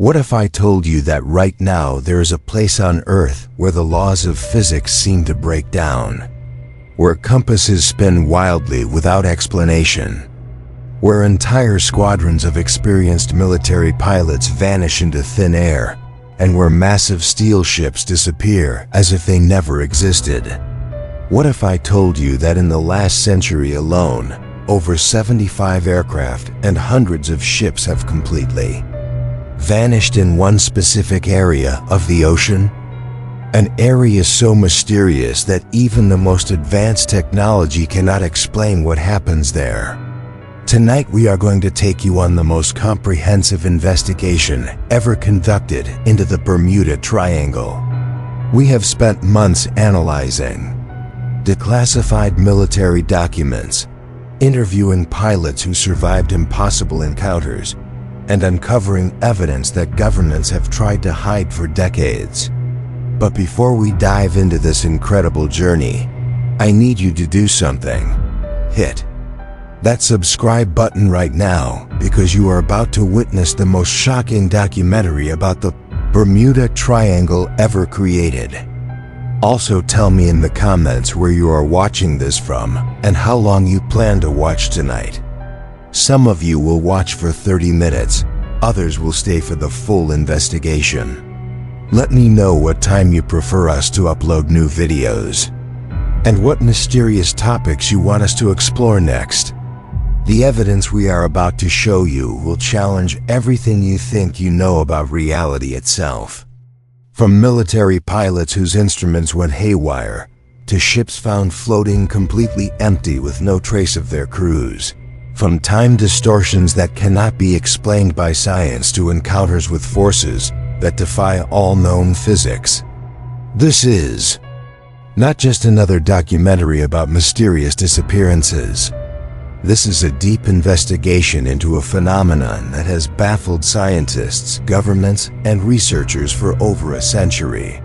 What if I told you that right now there is a place on Earth where the laws of physics seem to break down? Where compasses spin wildly without explanation? Where entire squadrons of experienced military pilots vanish into thin air? And where massive steel ships disappear as if they never existed? What if I told you that in the last century alone, over 75 aircraft and hundreds of ships have completely vanished in one specific area of the ocean? An area so mysterious that even the most advanced technology cannot explain what happens there. Tonight we are going to take you on the most comprehensive investigation ever conducted into the Bermuda Triangle. We have spent months analyzing declassified military documents, interviewing pilots who survived impossible encounters, and uncovering evidence that governments have tried to hide for decades. But before we dive into this incredible journey, I need you to do something. Hit that subscribe button right now, because you are about to witness the most shocking documentary about the Bermuda Triangle ever created. Also tell me in the comments where you are watching this from and how long you plan to watch tonight. Some of you will watch for 30 minutes, others will stay for the full investigation. Let me know what time you prefer us to upload new videos, and what mysterious topics you want us to explore next. The evidence we are about to show you will challenge everything you think you know about reality itself. From military pilots whose instruments went haywire, to ships found floating completely empty with no trace of their crews. From time distortions that cannot be explained by science to encounters with forces that defy all known physics. This is not just another documentary about mysterious disappearances. This is a deep investigation into a phenomenon that has baffled scientists, governments, and researchers for over a century.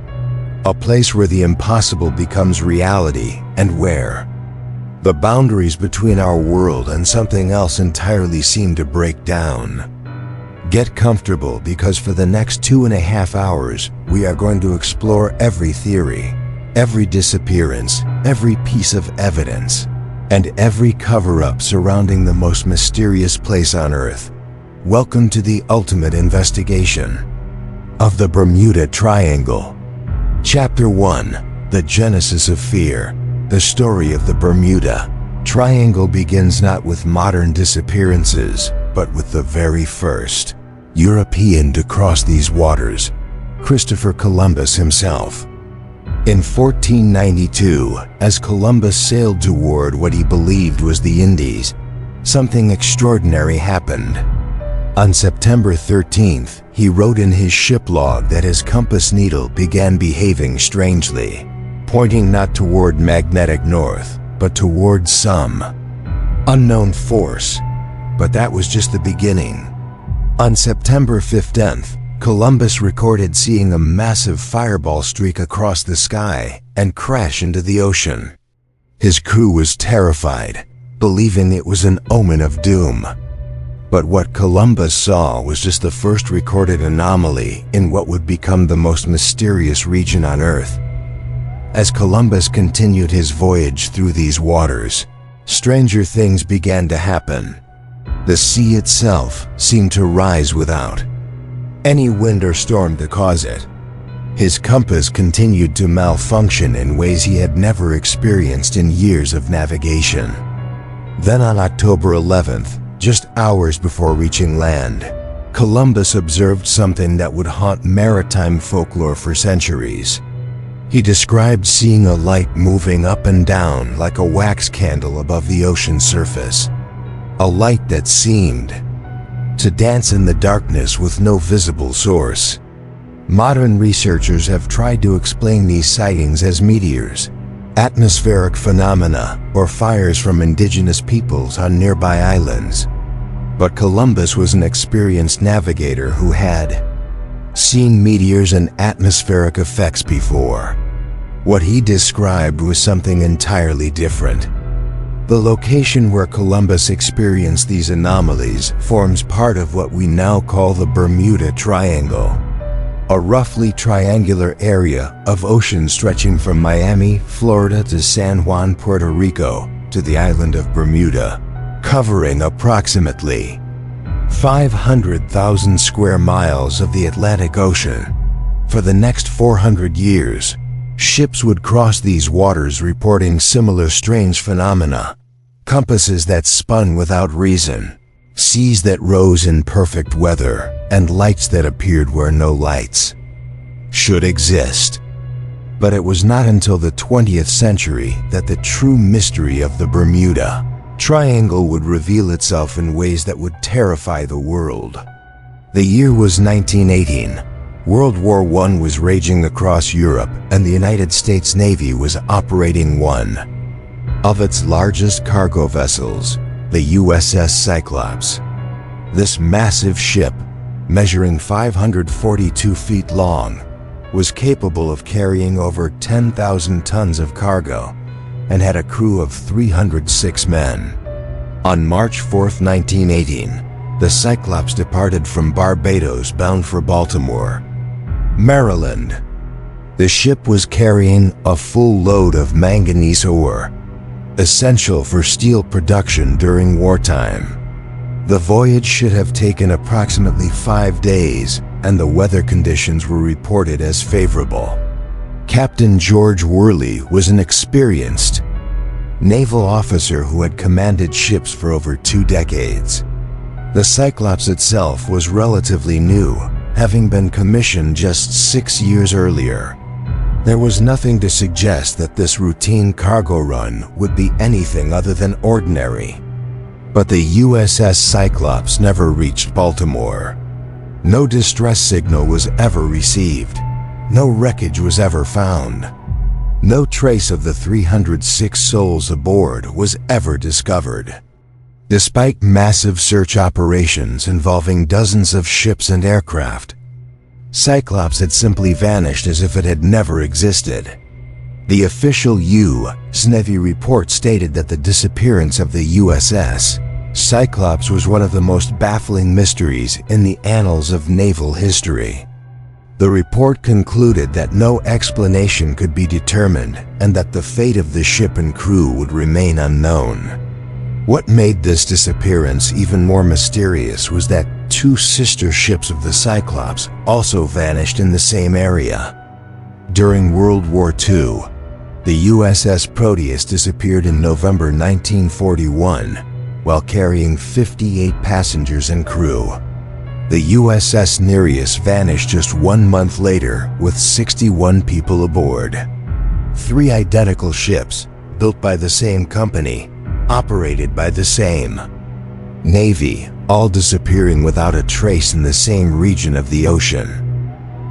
A place where the impossible becomes reality, and where the boundaries between our world and something else entirely seem to break down. Get comfortable, because for the next 2.5 hours, we are going to explore every theory, every disappearance, every piece of evidence, and every cover-up surrounding the most mysterious place on Earth. Welcome to the ultimate investigation of the Bermuda Triangle. Chapter 1. The Genesis of Fear. The story of the Bermuda Triangle begins not with modern disappearances, but with the very first European to cross these waters, Christopher Columbus himself. In 1492, as Columbus sailed toward what he believed was the Indies, something extraordinary happened. On September 13th, he wrote in his ship log that his compass needle began behaving strangely, pointing not toward magnetic north, but toward some unknown force. But that was just the beginning. On September 15th, Columbus recorded seeing a massive fireball streak across the sky and crash into the ocean. His crew was terrified, believing it was an omen of doom. But what Columbus saw was just the first recorded anomaly in what would become the most mysterious region on Earth. As Columbus continued his voyage through these waters, stranger things began to happen. The sea itself seemed to rise without any wind or storm to cause it. His compass continued to malfunction in ways he had never experienced in years of navigation. Then on October 11th, just hours before reaching land, Columbus observed something that would haunt maritime folklore for centuries. He described seeing a light moving up and down like a wax candle above the ocean surface. A light that seemed to dance in the darkness with no visible source. Modern researchers have tried to explain these sightings as meteors, atmospheric phenomena, or fires from indigenous peoples on nearby islands. But Columbus was an experienced navigator who had seen meteors and atmospheric effects before. What he described was something entirely different. The location where Columbus experienced these anomalies forms part of what we now call the Bermuda Triangle, a roughly triangular area of ocean stretching from Miami, Florida to San Juan, Puerto Rico, to the island of Bermuda, covering approximately 500,000 square miles of the Atlantic Ocean. For the next 400 years, ships would cross these waters reporting similar strange phenomena: compasses that spun without reason, seas that rose in perfect weather, and lights that appeared where no lights should exist. But it was not until the 20th century that the true mystery of the Bermuda Triangle would reveal itself in ways that would terrify the world. The year was 1918. World War I was raging across Europe, and the United States Navy was operating one of its largest cargo vessels, the USS Cyclops. This massive ship, measuring 542 feet long, was capable of carrying over 10,000 tons of cargo and had a crew of 306 men. On March 4, 1918, the Cyclops departed from Barbados bound for Baltimore, Maryland. The ship was carrying a full load of manganese ore, essential for steel production during wartime. The voyage should have taken approximately 5 days, and the weather conditions were reported as favorable. Captain George Worley was an experienced naval officer who had commanded ships for over 2 decades. The Cyclops itself was relatively new, having been commissioned just 6 years earlier. There was nothing to suggest that this routine cargo run would be anything other than ordinary. But the USS Cyclops never reached Baltimore. No distress signal was ever received. No wreckage was ever found. No trace of the 306 souls aboard was ever discovered. Despite massive search operations involving dozens of ships and aircraft, Cyclops had simply vanished as if it had never existed. The official U.S. Navy report stated that the disappearance of the USS Cyclops was one of the most baffling mysteries in the annals of naval history. The report concluded that no explanation could be determined and that the fate of the ship and crew would remain unknown. What made this disappearance even more mysterious was that 2 sister ships of the Cyclops also vanished in the same area. During World War II, the USS Proteus disappeared in November 1941 while carrying 58 passengers and crew. The USS Nereus vanished just 1 month later with 61 people aboard. 3 identical ships, built by the same company, operated by the same Navy, all disappearing without a trace in the same region of the ocean.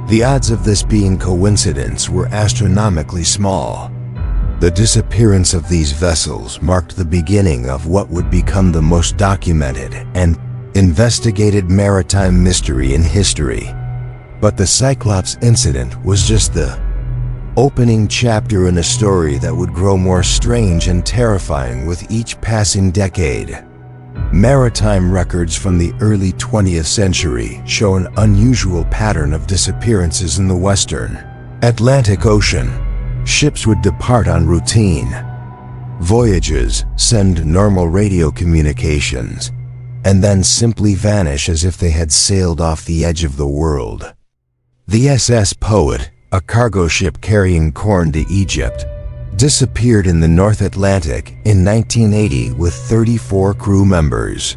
The odds of this being coincidence were astronomically small. The disappearance of these vessels marked the beginning of what would become the most documented and investigated maritime mystery in history. But the Cyclops incident was just the opening chapter in a story that would grow more strange and terrifying with each passing decade. Maritime records from the early 20th century show an unusual pattern of disappearances in the western Atlantic Ocean. Ships would depart on routine voyages, send normal radio communications, and then simply vanish as if they had sailed off the edge of the world. The SS Poet, a cargo ship carrying corn to Egypt, disappeared in the North Atlantic in 1980 with 34 crew members.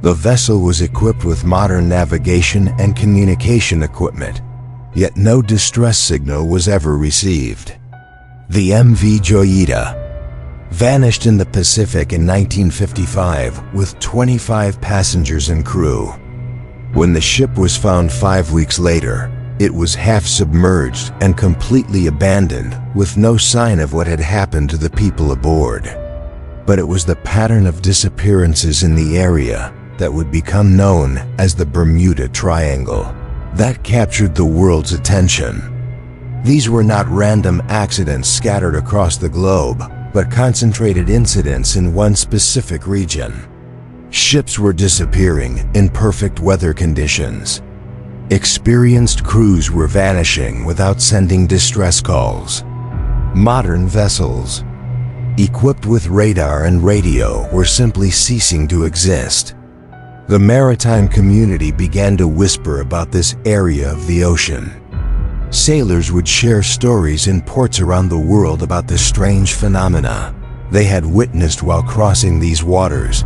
The vessel was equipped with modern navigation and communication equipment, yet no distress signal was ever received. The MV Joyita vanished in the Pacific in 1955 with 25 passengers and crew. When the ship was found 5 weeks later, it was half submerged and completely abandoned, with no sign of what had happened to the people aboard. But it was the pattern of disappearances in the area that would become known as the Bermuda Triangle that captured the world's attention. These were not random accidents scattered across the globe, but concentrated incidents in one specific region. Ships were disappearing in perfect weather conditions. Experienced crews were vanishing without sending distress calls. Modern vessels, equipped with radar and radio, were simply ceasing to exist. The maritime community began to whisper about this area of the ocean. Sailors would share stories in ports around the world about the strange phenomena they had witnessed while crossing these waters.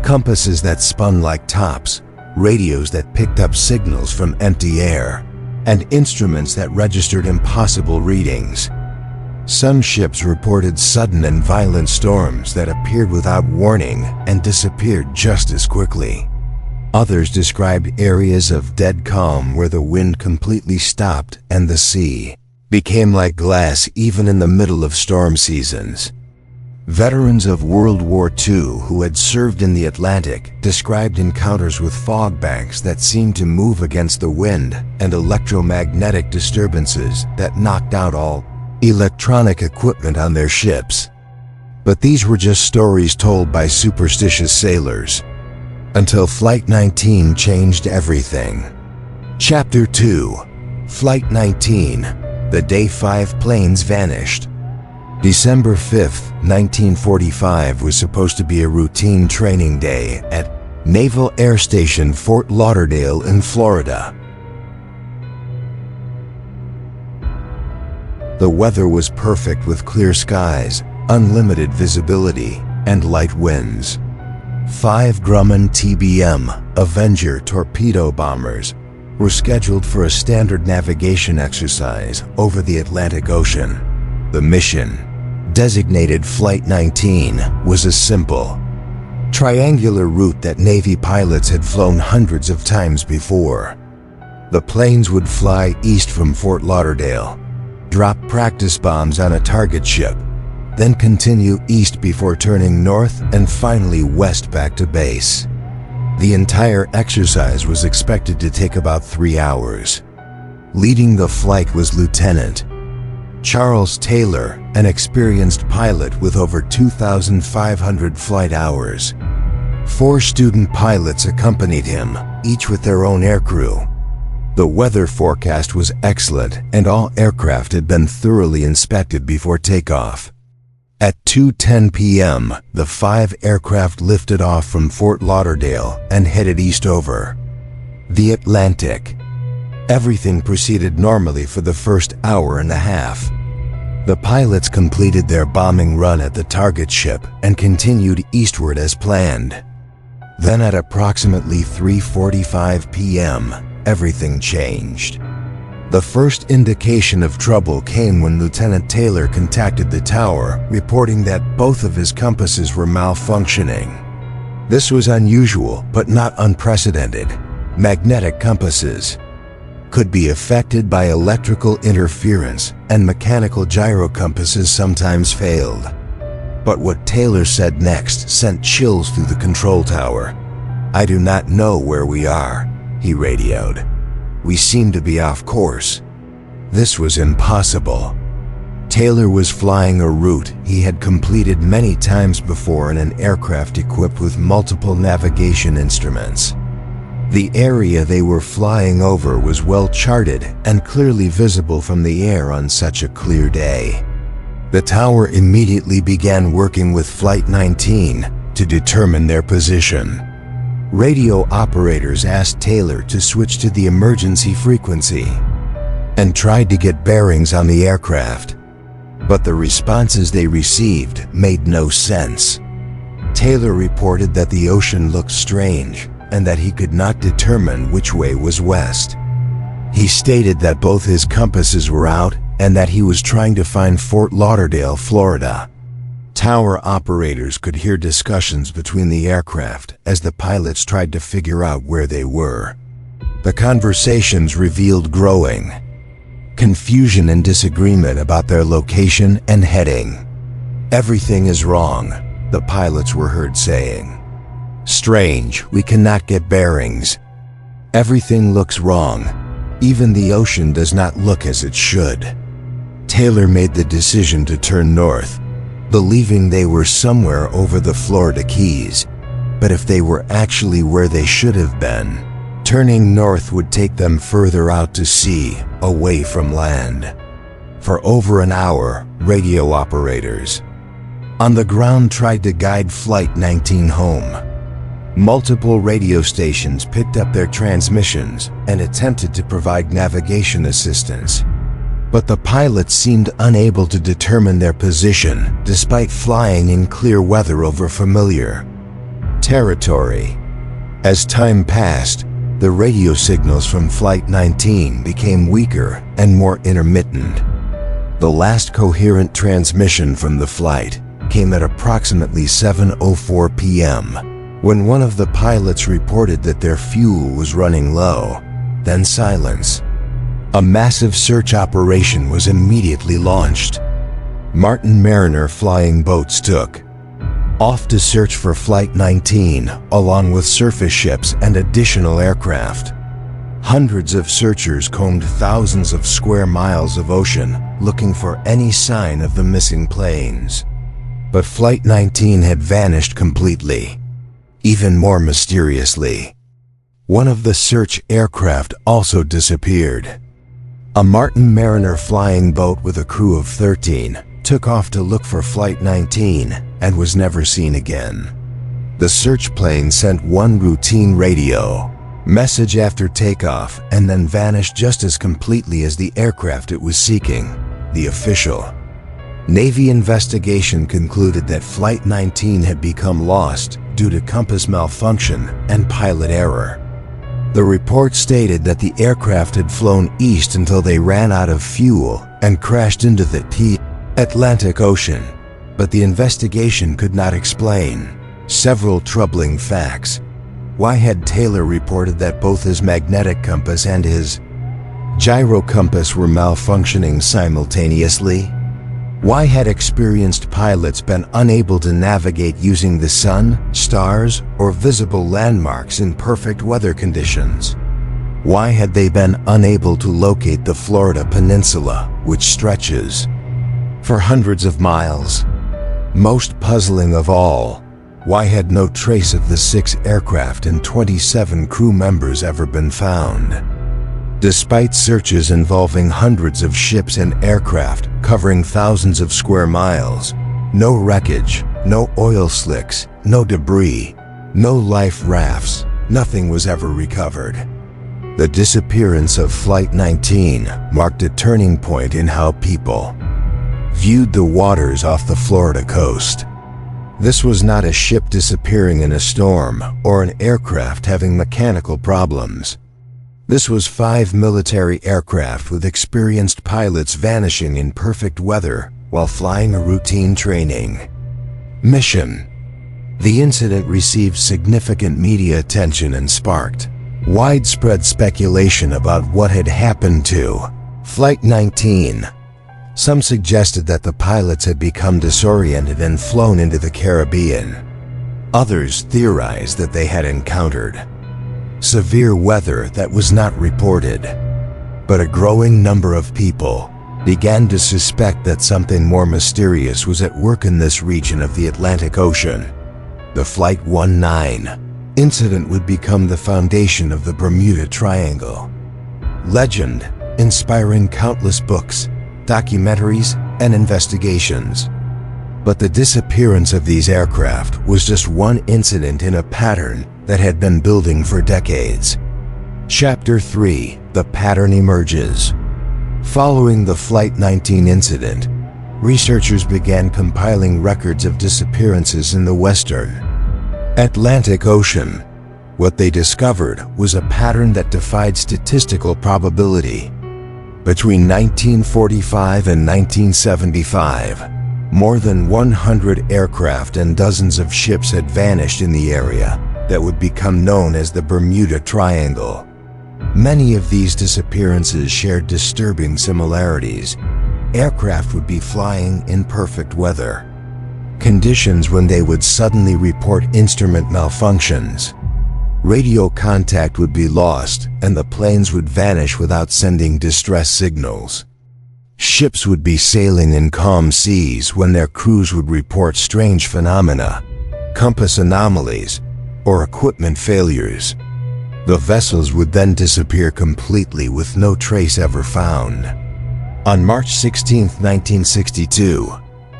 Compasses that spun like tops, radios that picked up signals from empty air, and instruments that registered impossible readings. Some ships reported sudden and violent storms that appeared without warning and disappeared just as quickly. Others described areas of dead calm where the wind completely stopped and the sea became like glass even in the middle of storm seasons. Veterans of World War II who had served in the Atlantic described encounters with fog banks that seemed to move against the wind and electromagnetic disturbances that knocked out all electronic equipment on their ships. But these were just stories told by superstitious sailors. Until Flight 19 changed everything. Chapter 2. Flight 19. The day 5 planes vanished. December 5, 1945 was supposed to be a routine training day at Naval Air Station Fort Lauderdale in Florida. The weather was perfect with clear skies, unlimited visibility, and light winds. 5 Grumman TBM Avenger torpedo bombers were scheduled for a standard navigation exercise over the Atlantic Ocean. The mission, designated Flight 19, was a simple, triangular route that Navy pilots had flown hundreds of times before. The planes would fly east from Fort Lauderdale, drop practice bombs on a target ship, then continue east before turning north and finally west back to base. The entire exercise was expected to take about 3 hours. Leading the flight was Lieutenant Charles Taylor, an experienced pilot with over 2,500 flight hours. 4 student pilots accompanied him, each with their own aircrew. The weather forecast was excellent and all aircraft had been thoroughly inspected before takeoff. At 2:10 p.m., the 5 aircraft lifted off from Fort Lauderdale and headed east over the Atlantic. Everything proceeded normally for the first hour and a half. The pilots completed their bombing run at the target ship and continued eastward as planned. Then at approximately 3:45 p.m., everything changed. The first indication of trouble came when Lieutenant Taylor contacted the tower, reporting that both of his compasses were malfunctioning. This was unusual, but not unprecedented. Magnetic compasses could be affected by electrical interference, and mechanical gyro compasses sometimes failed. But what Taylor said next sent chills through the control tower. "I do not know where we are," he radioed. "We seem to be off course." This was impossible. Taylor was flying a route he had completed many times before in an aircraft equipped with multiple navigation instruments. The area they were flying over was well charted and clearly visible from the air on such a clear day. The tower immediately began working with Flight 19 to determine their position. Radio operators asked Taylor to switch to the emergency frequency and tried to get bearings on the aircraft. But the responses they received made no sense. Taylor reported that the ocean looked strange and that he could not determine which way was west. He stated that both his compasses were out and that he was trying to find Fort Lauderdale, Florida. Tower operators could hear discussions between the aircraft as the pilots tried to figure out where they were. The conversations revealed growing confusion and disagreement about their location and heading. "Everything is wrong," the pilots were heard saying. "Strange, we cannot get bearings. Everything looks wrong. Even the ocean does not look as it should." Taylor made the decision to turn north, believing they were somewhere over the Florida Keys. But if they were actually where they should have been, turning north would take them further out to sea, away from land. For over an hour, radio operators on the ground tried to guide Flight 19 home. Multiple radio stations picked up their transmissions and attempted to provide navigation assistance. But the pilots seemed unable to determine their position despite flying in clear weather over familiar territory. As time passed, the radio signals from Flight 19 became weaker and more intermittent. The last coherent transmission from the flight came at approximately 7:04 p.m. when one of the pilots reported that their fuel was running low. Then silence. A massive search operation was immediately launched. Martin Mariner flying boats took off to search for Flight 19, along with surface ships and additional aircraft. Hundreds of searchers combed thousands of square miles of ocean, looking for any sign of the missing planes. But Flight 19 had vanished completely. Even more mysteriously, one of the search aircraft also disappeared. A Martin Mariner flying boat with a crew of 13 took off to look for Flight 19 and was never seen again. The search plane sent one routine radio message after takeoff and then vanished just as completely as the aircraft it was seeking. The official Navy investigation concluded that Flight 19 had become lost due to compass malfunction and pilot error. The report stated that the aircraft had flown east until they ran out of fuel and crashed into the Atlantic Ocean, but the investigation could not explain several troubling facts. Why had Taylor reported that both his magnetic compass and his gyro compass were malfunctioning simultaneously? Why had experienced pilots been unable to navigate using the sun, stars, or visible landmarks in perfect weather conditions? Why had they been unable to locate the Florida Peninsula, which stretches for hundreds of miles? Most puzzling of all, why had no trace of the 6 aircraft and 27 crew members ever been found? Despite searches involving hundreds of ships and aircraft covering thousands of square miles, no wreckage, no oil slicks, no debris, no life rafts, nothing was ever recovered. The disappearance of Flight 19 marked a turning point in how people viewed the waters off the Florida coast. This was not a ship disappearing in a storm or an aircraft having mechanical problems. This was 5 military aircraft with experienced pilots vanishing in perfect weather while flying a routine training mission. The incident received significant media attention and sparked widespread speculation about what had happened to Flight 19. Some suggested that the pilots had become disoriented and flown into the Caribbean. Others theorized that they had encountered severe weather that was not reported. But a growing number of people began to suspect that something more mysterious was at work in this region of the Atlantic Ocean. The Flight 19 incident would become the foundation of the Bermuda Triangle legend, inspiring countless books, documentaries, and investigations. But the disappearance of these aircraft was just one incident in a pattern that had been building for decades. Chapter 3: The Pattern Emerges. Following the Flight 19 incident, researchers began compiling records of disappearances in the western Atlantic Ocean. What they discovered was a pattern that defied statistical probability. Between 1945 and 1975, more than 100 aircraft and dozens of ships had vanished in the area that would become known as the Bermuda Triangle. Many of these disappearances shared disturbing similarities. Aircraft would be flying in perfect weather conditions when they would suddenly report instrument malfunctions. Radio contact would be lost, and the planes would vanish without sending distress signals. Ships would be sailing in calm seas when their crews would report strange phenomena, compass anomalies, or equipment failures. The vessels would then disappear completely with no trace ever found. On March 16, 1962,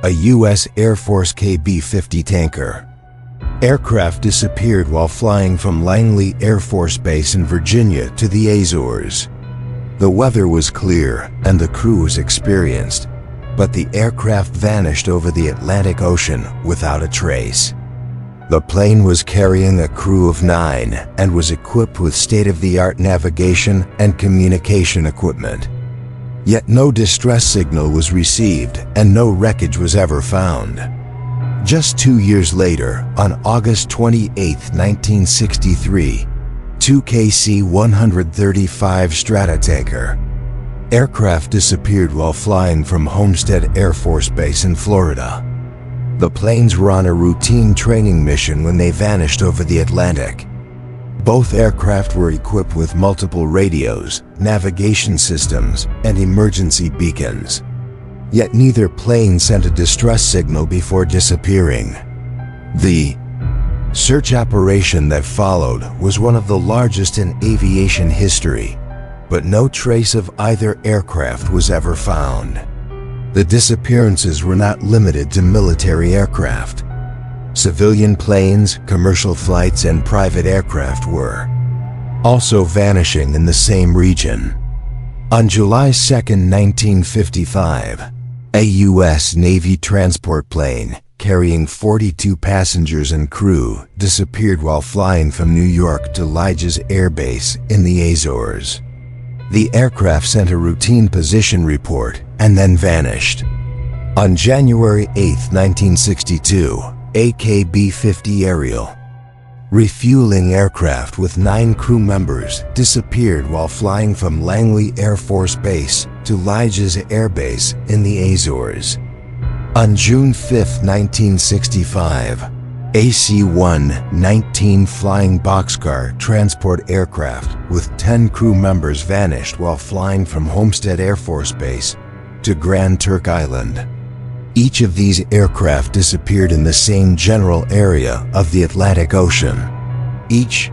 a U.S. Air Force KB-50 tanker aircraft disappeared while flying from Langley Air Force Base in Virginia to the Azores. The weather was clear and the crew was experienced, but the aircraft vanished over the Atlantic Ocean without a trace. The plane was carrying a crew of 9 and was equipped with state-of-the-art navigation and communication equipment. Yet no distress signal was received and no wreckage was ever found. Just 2 years later, on August 28, 1963, 2 KC-135 Stratotanker aircraft disappeared while flying from Homestead Air Force Base in Florida. The planes were on a routine training mission when they vanished over the Atlantic. Both aircraft were equipped with multiple radios, navigation systems, and emergency beacons. Yet neither plane sent a distress signal before disappearing. The search operation that followed was one of the largest in aviation history, but no trace of either aircraft was ever found. The disappearances were not limited to military aircraft. Civilian planes, commercial flights, and private aircraft were also vanishing in the same region. On July 2, 1955, a U.S. Navy transport plane carrying 42 passengers and crew disappeared while flying from New York to Liges Air Base in the Azores. The aircraft sent a routine position report and then vanished. On January 8, 1962, a KB-50 Ariel refueling aircraft with 9 crew members disappeared while flying from Langley Air Force Base to Liges Air Base in the Azores. On June 5, 1965, a C-119 flying boxcar transport aircraft with 10 crew members vanished while flying from Homestead Air Force Base to Grand Turk Island. Each of these aircraft disappeared in the same general area of the Atlantic Ocean. Each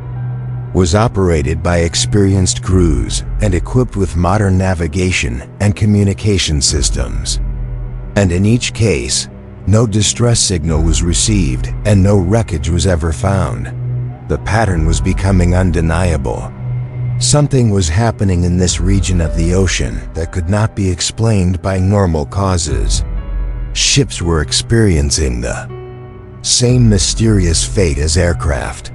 was operated by experienced crews and equipped with modern navigation and communication systems. And in each case, no distress signal was received and no wreckage was ever found. The pattern was becoming undeniable. Something was happening in this region of the ocean that could not be explained by normal causes. Ships were experiencing the same mysterious fate as aircraft.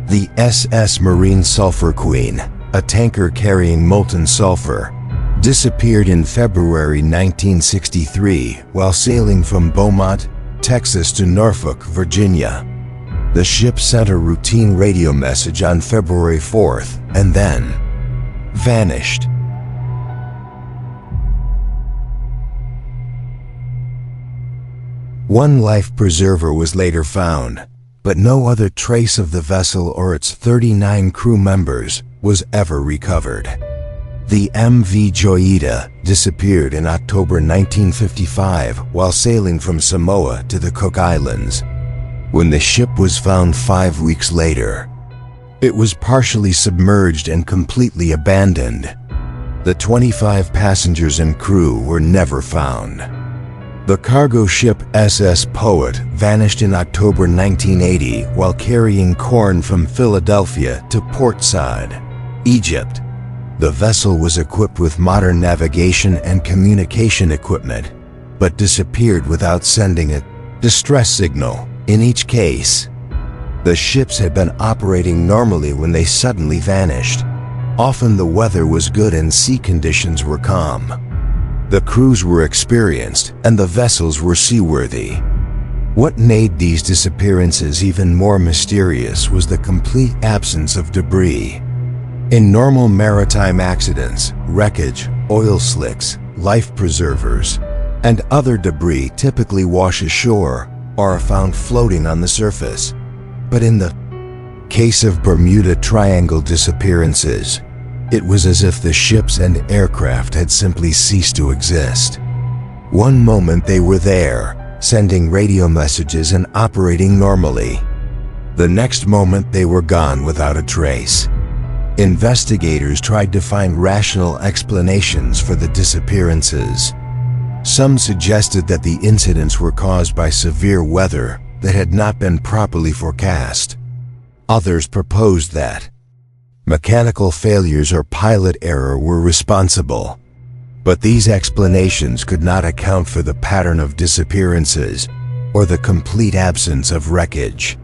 The SS Marine Sulphur Queen, a tanker carrying molten sulfur, disappeared in February 1963 while sailing from Beaumont, Texas to Norfolk, Virginia. The ship sent a routine radio message on February 4th and then vanished. One life preserver was later found, but no other trace of the vessel or its 39 crew members was ever recovered. The MV Joyita disappeared in October 1955 while sailing from Samoa to the Cook Islands. When the ship was found 5 weeks later, it was partially submerged and completely abandoned. The 25 passengers and crew were never found. The cargo ship SS Poet vanished in October 1980 while carrying corn from Philadelphia to Port Said, Egypt. The vessel was equipped with modern navigation and communication equipment, but disappeared without sending a distress signal. In each case, the ships had been operating normally when they suddenly vanished. Often the weather was good and sea conditions were calm. The crews were experienced and the vessels were seaworthy. What made these disappearances even more mysterious was the complete absence of debris. In normal maritime accidents, wreckage, oil slicks, life preservers, and other debris typically wash ashore or are found floating on the surface. But in the case of Bermuda Triangle disappearances, It was as if the ships and aircraft had simply ceased to exist. One moment they were there, sending radio messages and operating normally. The next moment they were gone without a trace. Investigators tried to find rational explanations for the disappearances. Some suggested that the incidents were caused by severe weather that had not been properly forecast. Others proposed that mechanical failures or pilot error were responsible. But these explanations could not account for the pattern of disappearances or the complete absence of wreckage.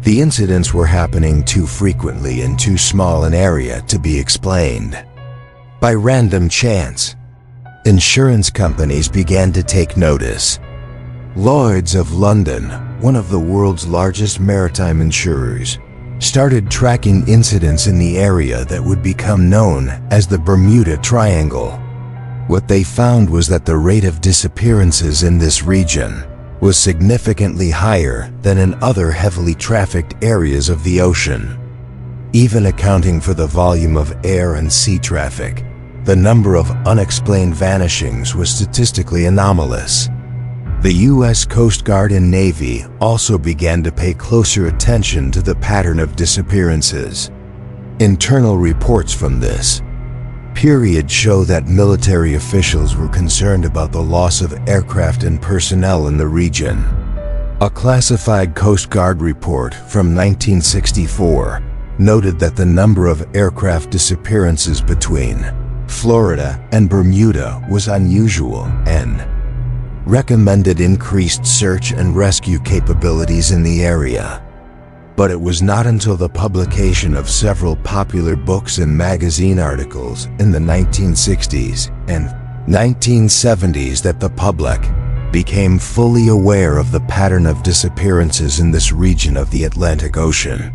The incidents were happening too frequently in too small an area to be explained. By random chance, insurance companies began to take notice. Lloyd's of London, one of the world's largest maritime insurers, started tracking incidents in the area that would become known as the Bermuda Triangle. What they found was that the rate of disappearances in this region was significantly higher than in other heavily trafficked areas of the ocean. Even accounting for the volume of air and sea traffic, the number of unexplained vanishings was statistically anomalous. The U.S. Coast Guard and Navy also began to pay closer attention to the pattern of disappearances. Internal reports from this period show that military officials were concerned about the loss of aircraft and personnel in the region. A classified Coast Guard report from 1964 noted that the number of aircraft disappearances between Florida and Bermuda was unusual and recommended increased search and rescue capabilities in the area. But it was not until the publication of several popular books and magazine articles in the 1960s and 1970s that the public became fully aware of the pattern of disappearances in this region of the Atlantic Ocean.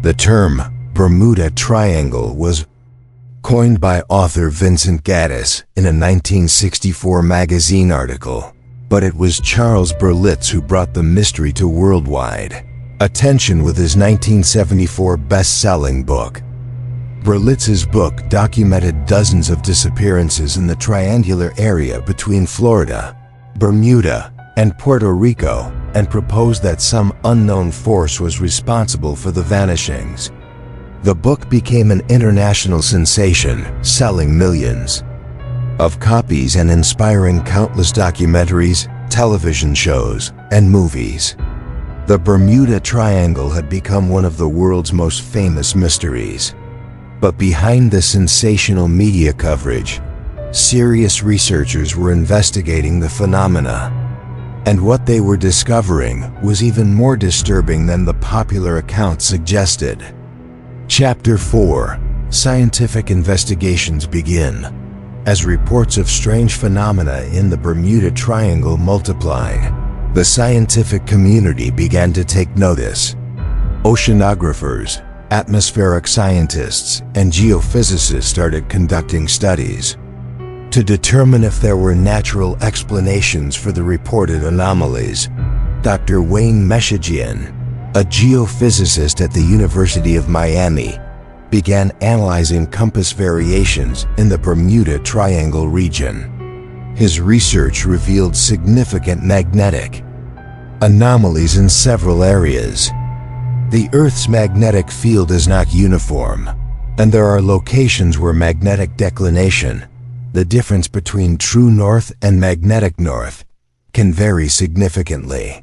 The term Bermuda Triangle was coined by author Vincent Gaddis in a 1964 magazine article, but it was Charles Berlitz who brought the mystery to worldwide attention with his 1974 best-selling book. Berlitz's book documented dozens of disappearances in the triangular area between Florida, Bermuda, and Puerto Rico, and proposed that some unknown force was responsible for the vanishings. The book became an international sensation, selling millions of copies and inspiring countless documentaries, television shows, and movies. The Bermuda Triangle had become one of the world's most famous mysteries. But behind the sensational media coverage, serious researchers were investigating the phenomena. And what they were discovering was even more disturbing than the popular account suggested. Chapter 4: Scientific investigations begin. As reports of strange phenomena in the Bermuda Triangle multiplied, the scientific community began to take notice. Oceanographers, atmospheric scientists, and geophysicists started conducting studies to determine if there were natural explanations for the reported anomalies. Dr. Wayne Meshajian, a geophysicist at the University of Miami, began analyzing compass variations in the Bermuda Triangle region. His research revealed significant magnetic anomalies in several areas. The Earth's magnetic field is not uniform, and there are locations where magnetic declination, the difference between true north and magnetic north, can vary significantly.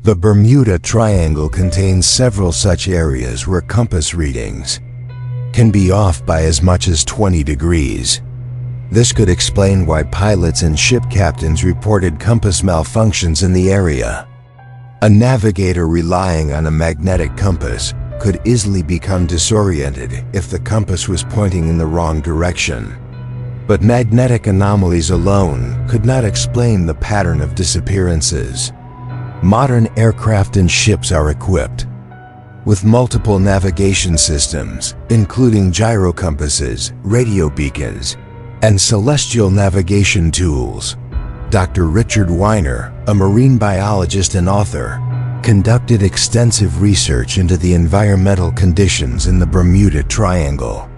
The Bermuda Triangle contains several such areas where compass readings can be off by as much as 20 degrees. This could explain why pilots and ship captains reported compass malfunctions in the area. A navigator relying on a magnetic compass could easily become disoriented if the compass was pointing in the wrong direction. But magnetic anomalies alone could not explain the pattern of disappearances. Modern aircraft and ships are equipped with multiple navigation systems, including gyrocompasses, radio beacons, and celestial navigation tools. Dr. Richard Weiner, a marine biologist and author, conducted extensive research into the environmental conditions in the Bermuda Triangle.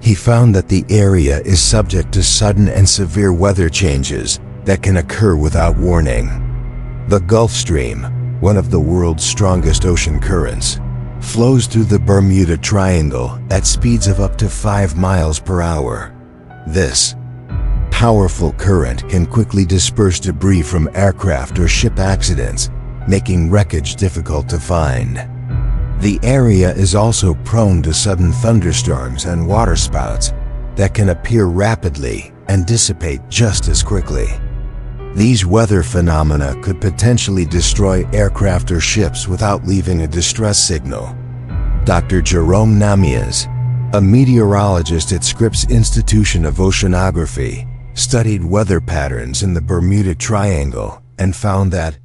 He found that the area is subject to sudden and severe weather changes that can occur without warning. The Gulf Stream, one of the world's strongest ocean currents, flows through the Bermuda Triangle at speeds of up to 5 miles per hour. This powerful current can quickly disperse debris from aircraft or ship accidents, making wreckage difficult to find. The area is also prone to sudden thunderstorms and waterspouts that can appear rapidly and dissipate just as quickly. These weather phenomena could potentially destroy aircraft or ships without leaving a distress signal. Dr. Jerome Namias, a meteorologist at Scripps Institution of Oceanography, studied weather patterns in the Bermuda Triangle and found that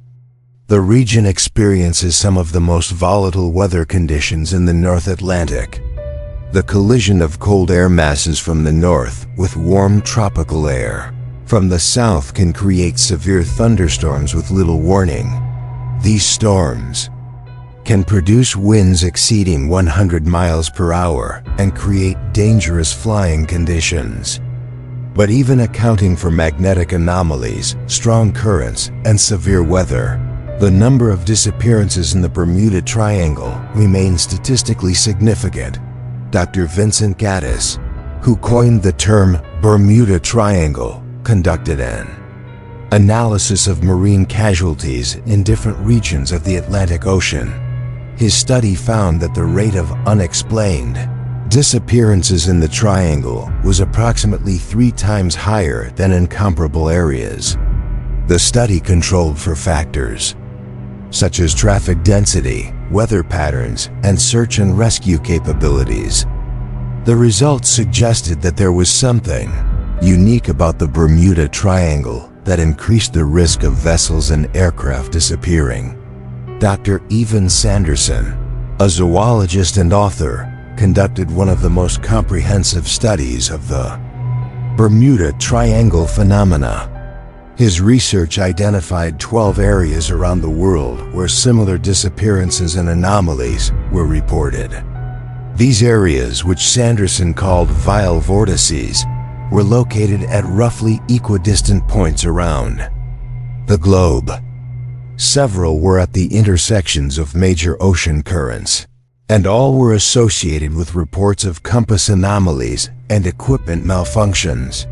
the region experiences some of the most volatile weather conditions in the North Atlantic. The collision of cold air masses from the north with warm tropical air from the south can create severe thunderstorms with little warning. These storms can produce winds exceeding 100 miles per hour and create dangerous flying conditions. But even accounting for magnetic anomalies, strong currents, and severe weather, the number of disappearances in the Bermuda Triangle remains statistically significant. Dr. Vincent Gaddis, who coined the term Bermuda Triangle, conducted an analysis of marine casualties in different regions of the Atlantic Ocean. His study found that the rate of unexplained disappearances in the triangle was approximately 3 times higher than in comparable areas. The study controlled for factors such as traffic density, weather patterns, and search and rescue capabilities. The results suggested that there was something unique about the Bermuda Triangle that increased the risk of vessels and aircraft disappearing. Dr. Evan Sanderson, a zoologist and author, conducted one of the most comprehensive studies of the Bermuda Triangle phenomena. His research identified 12 areas around the world where similar disappearances and anomalies were reported. These areas, which Sanderson called vile vortices, were located at roughly equidistant points around the globe. Several were at the intersections of major ocean currents, and all were associated with reports of compass anomalies and equipment malfunctions.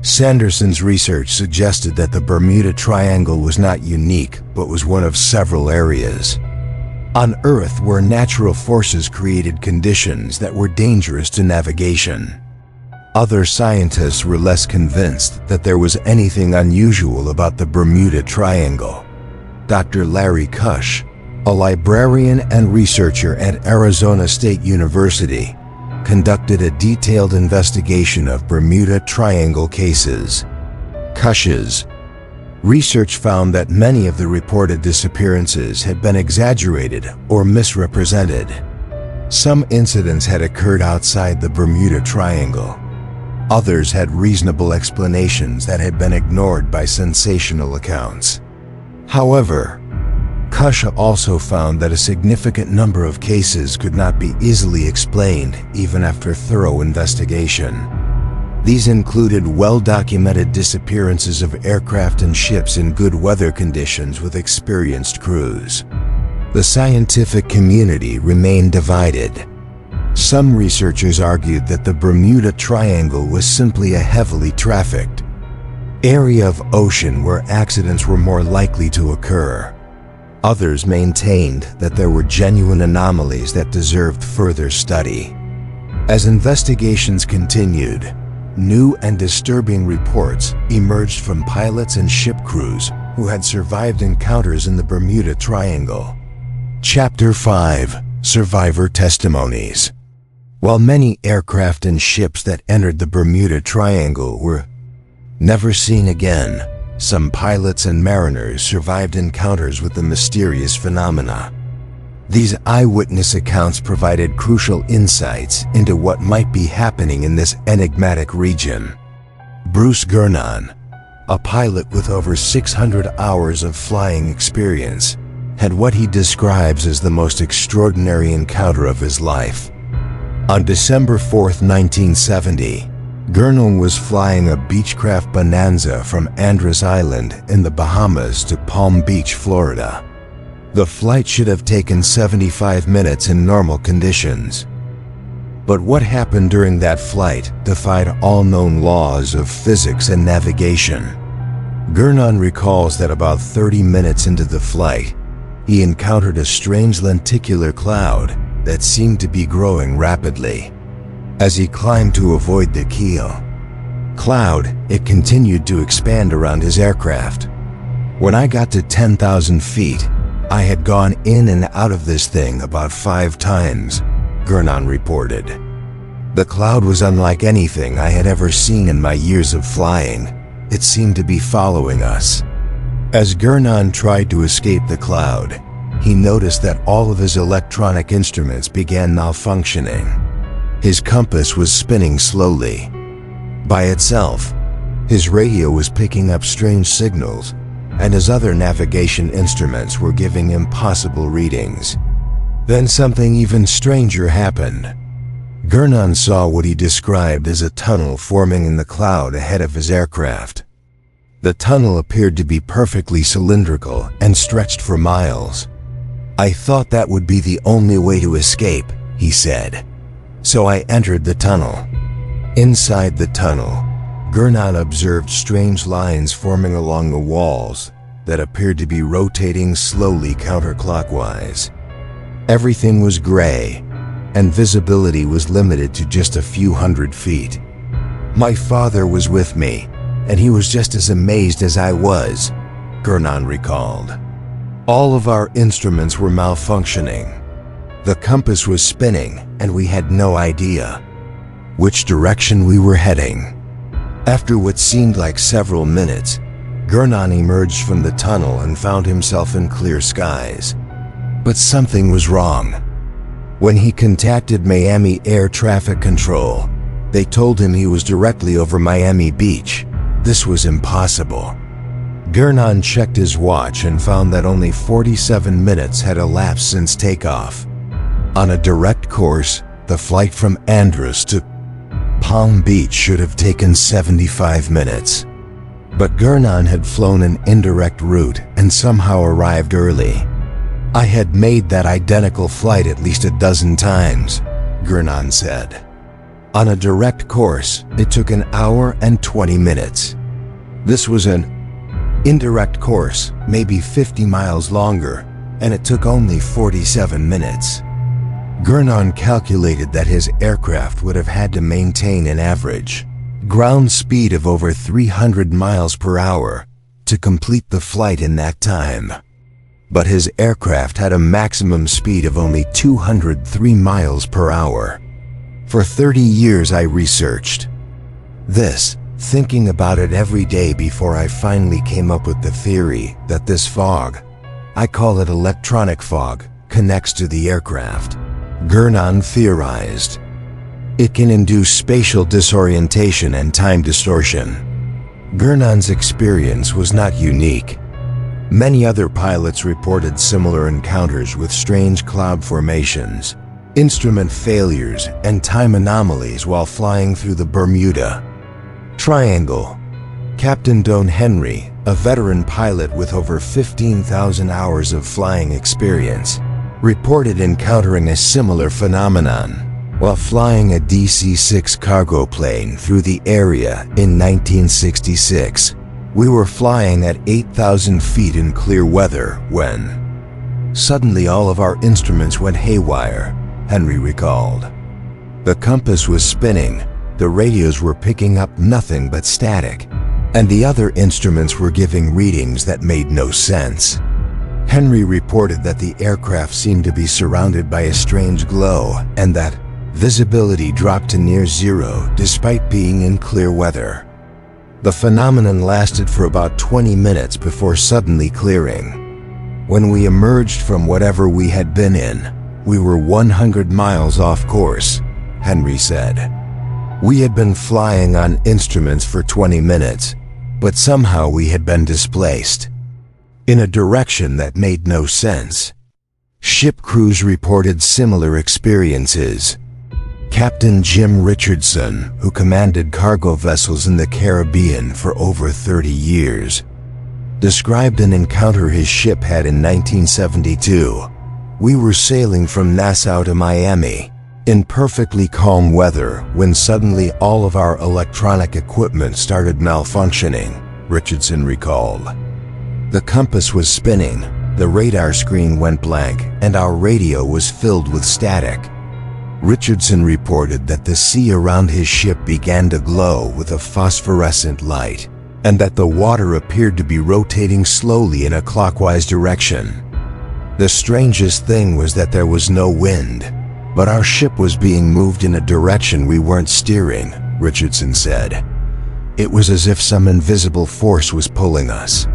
Sanderson's research suggested that the Bermuda Triangle was not unique, but was one of several areas on Earth where natural forces created conditions that were dangerous to navigation. Other scientists were less convinced that there was anything unusual about the Bermuda Triangle. Dr. Larry Kush, a librarian and researcher at Arizona State University, conducted a detailed investigation of Bermuda Triangle cases. Kush's research found that many of the reported disappearances had been exaggerated or misrepresented. Some incidents had occurred outside the Bermuda Triangle. Others had reasonable explanations that had been ignored by sensational accounts. However, Kush also found that a significant number of cases could not be easily explained even after thorough investigation. These included well-documented disappearances of aircraft and ships in good weather conditions with experienced crews. The scientific community remained divided. Some researchers argued that the Bermuda Triangle was simply a heavily trafficked area of ocean where accidents were more likely to occur. Others maintained that there were genuine anomalies that deserved further study. As investigations continued, new and disturbing reports emerged from pilots and ship crews who had survived encounters in the Bermuda Triangle. Chapter 5: Survivor Testimonies. While many aircraft and ships that entered the Bermuda Triangle were never seen again, some pilots and mariners survived encounters with the mysterious phenomena. These eyewitness accounts provided crucial insights into what might be happening in this enigmatic region. Bruce Gernon, a pilot with over 600 hours of flying experience, had what he describes as the most extraordinary encounter of his life. On December 4, 1970, Gurnall was flying a Beechcraft Bonanza from Andros Island in the Bahamas to Palm Beach, Florida. The flight should have taken 75 minutes in normal conditions. But what happened during that flight defied all known laws of physics and navigation. Gurnall recalls that about 30 minutes into the flight, he encountered a strange lenticular cloud that seemed to be growing rapidly. As he climbed to avoid the cloud, it continued to expand around his aircraft. When I got to 10,000 feet, I had gone in and out of this thing about 5 times, Gurnall reported. The cloud was unlike anything I had ever seen in my years of flying. It seemed to be following us. As Gurnall tried to escape the cloud, he noticed that all of his electronic instruments began malfunctioning. His compass was spinning slowly. By itself, his radio was picking up strange signals, and his other navigation instruments were giving impossible readings. Then something even stranger happened. Gurnall saw what he described as a tunnel forming in the cloud ahead of his aircraft. The tunnel appeared to be perfectly cylindrical and stretched for miles. "I thought that would be the only way to escape," he said. "So I entered the tunnel." Inside the tunnel, Gurnall observed strange lines forming along the walls that appeared to be rotating slowly counterclockwise. Everything was gray, and visibility was limited to just a few hundred feet. "My father was with me, and he was just as amazed as I was," Gurnall recalled. "All of our instruments were malfunctioning. The compass was spinning, and we had no idea which direction we were heading." After what seemed like several minutes, Gurnall emerged from the tunnel and found himself in clear skies. But something was wrong. When he contacted Miami Air Traffic Control, they told him he was directly over Miami Beach. This was impossible. Gurnall checked his watch and found that only 47 minutes had elapsed since takeoff. On a direct course, the flight from Andros to Palm Beach should have taken 75 minutes. But Gurnall had flown an indirect route and somehow arrived early. "I had made that identical flight at least a dozen times," Gurnall said. On a direct course, it took an hour and 20 minutes. This was an indirect course, maybe 50 miles longer, and it took only 47 minutes. Gurnall calculated that his aircraft would have had to maintain an average ground speed of over 300 miles per hour to complete the flight in that time. But his aircraft had a maximum speed of only 203 miles per hour. For 30 years I researched this, thinking about it every day before I finally came up with the theory that this fog, I call it electronic fog, connects to the aircraft, Gurnall theorized. It can induce spatial disorientation and time distortion. Gurnall's experience was not unique. Many other pilots reported similar encounters with strange cloud formations, instrument failures, and time anomalies while flying through the Bermuda Triangle. Captain Don Henry, a veteran pilot with over 15,000 hours of flying experience, reported encountering a similar phenomenon while flying a DC-6 cargo plane through the area in 1966. "We were flying at 8,000 feet in clear weather when suddenly all of our instruments went haywire," Henry recalled. "The compass was spinning, the radios were picking up nothing but static, and the other instruments were giving readings that made no sense." Henry reported that the aircraft seemed to be surrounded by a strange glow and that visibility dropped to near zero despite being in clear weather. The phenomenon lasted for about 20 minutes before suddenly clearing. "When we emerged from whatever we had been in, we were 100 miles off course," Henry said. "We had been flying on instruments for 20 minutes, but somehow we had been displaced in a direction that made no sense." Ship crews reported similar experiences. Captain Jim Richardson, who commanded cargo vessels in the Caribbean for over 30 years, described an encounter his ship had in 1972. "We were sailing from Nassau to Miami in perfectly calm weather when suddenly all of our electronic equipment started malfunctioning," Richardson recalled. "The compass was spinning, the radar screen went blank, and our radio was filled with static." Richardson reported that the sea around his ship began to glow with a phosphorescent light, and that the water appeared to be rotating slowly in a clockwise direction. "The strangest thing was that there was no wind, but our ship was being moved in a direction we weren't steering," Richardson said. "It was as if some invisible force was pulling us."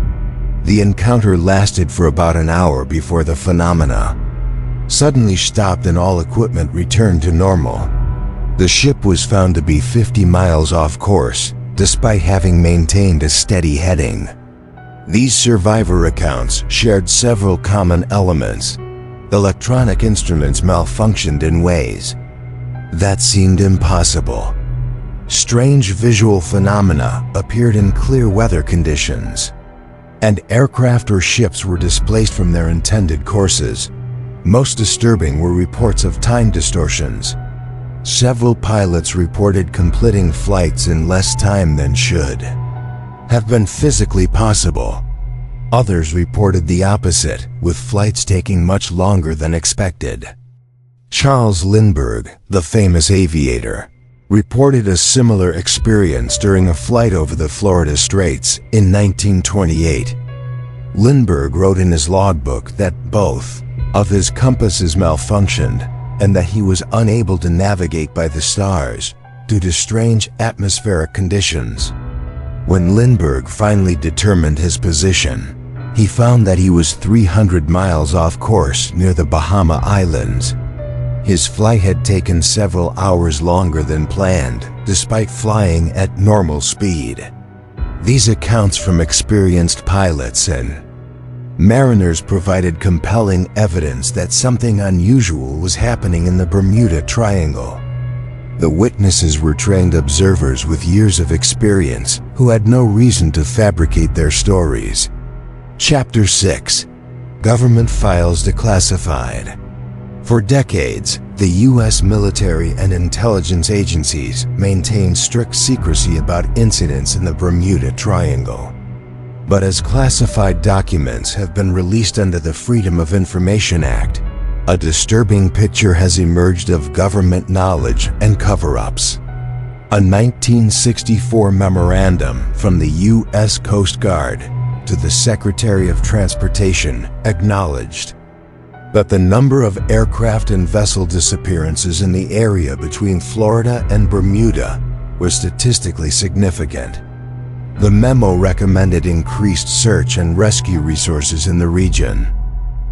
The encounter lasted for about an hour before the phenomena suddenly stopped and all equipment returned to normal. The ship was found to be 50 miles off course, despite having maintained a steady heading. These survivor accounts shared several common elements. Electronic instruments malfunctioned in ways that seemed impossible. Strange visual phenomena appeared in clear weather conditions, and aircraft or ships were displaced from their intended courses. Most disturbing were reports of time distortions. Several pilots reported completing flights in less time than should have been physically possible. Others reported the opposite, with flights taking much longer than expected. Charles Lindbergh, the famous aviator, reported a similar experience during a flight over the Florida Straits in 1928. Lindbergh wrote in his logbook that both of his compasses malfunctioned and that he was unable to navigate by the stars due to strange atmospheric conditions. When Lindbergh finally determined his position, he found that he was 300 miles off course near the Bahama Islands. His flight had taken several hours longer than planned, despite flying at normal speed. These accounts from experienced pilots and mariners provided compelling evidence that something unusual was happening in the Bermuda Triangle. The witnesses were trained observers with years of experience who had no reason to fabricate their stories. Chapter 6. Government Files Declassified. For decades, the U.S. military and intelligence agencies maintained strict secrecy about incidents in the Bermuda Triangle. But as classified documents have been released under the Freedom of Information Act, a disturbing picture has emerged of government knowledge and cover-ups. A 1964 memorandum from the U.S. Coast Guard to the Secretary of Transportation acknowledged that the number of aircraft and vessel disappearances in the area between Florida and Bermuda was statistically significant. The memo recommended increased search and rescue resources in the region.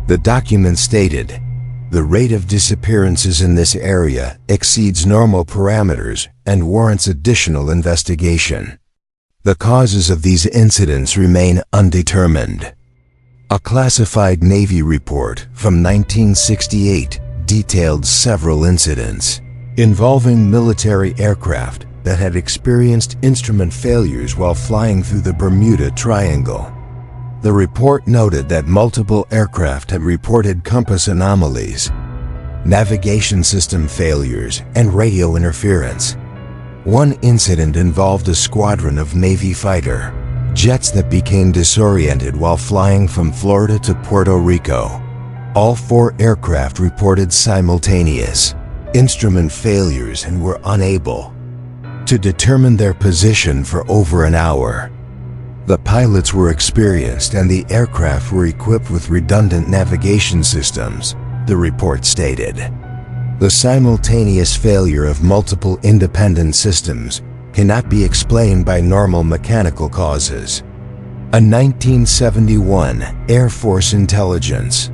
The document stated, "The rate of disappearances in this area exceeds normal parameters and warrants additional investigation. The causes of these incidents remain undetermined." A classified Navy report from 1968 detailed several incidents involving military aircraft that had experienced instrument failures while flying through the Bermuda Triangle. The report noted that multiple aircraft had reported compass anomalies, navigation system failures, and radio interference. One incident involved a squadron of Navy fighter jets that became disoriented while flying from Florida to Puerto Rico. All 4 aircraft reported simultaneous instrument failures and were unable to determine their position for over an hour. The pilots were experienced and the aircraft were equipped with redundant navigation systems, the report stated. The simultaneous failure of multiple independent systems cannot be explained by normal mechanical causes. A 1971 Air Force intelligence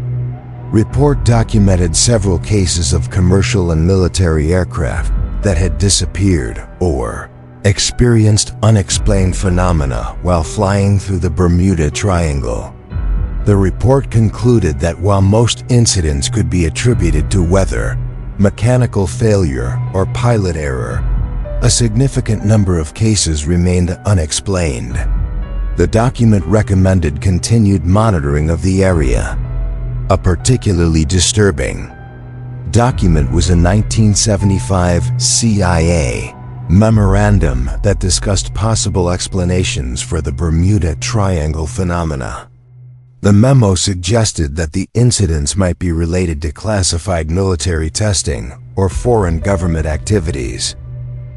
report documented several cases of commercial and military aircraft that had disappeared or experienced unexplained phenomena while flying through the Bermuda Triangle. The report concluded that while most incidents could be attributed to weather, mechanical failure, or pilot error, a significant number of cases remained unexplained. The document recommended continued monitoring of the area. A particularly disturbing document was a 1975 CIA memorandum that discussed possible explanations for the Bermuda Triangle phenomena. The memo suggested that the incidents might be related to classified military testing or foreign government activities.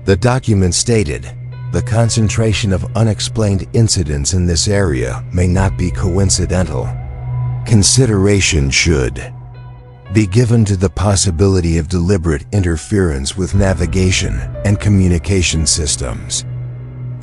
The document stated, "The concentration of unexplained incidents in this area may not be coincidental. Consideration should be given to the possibility of deliberate interference with navigation and communication systems."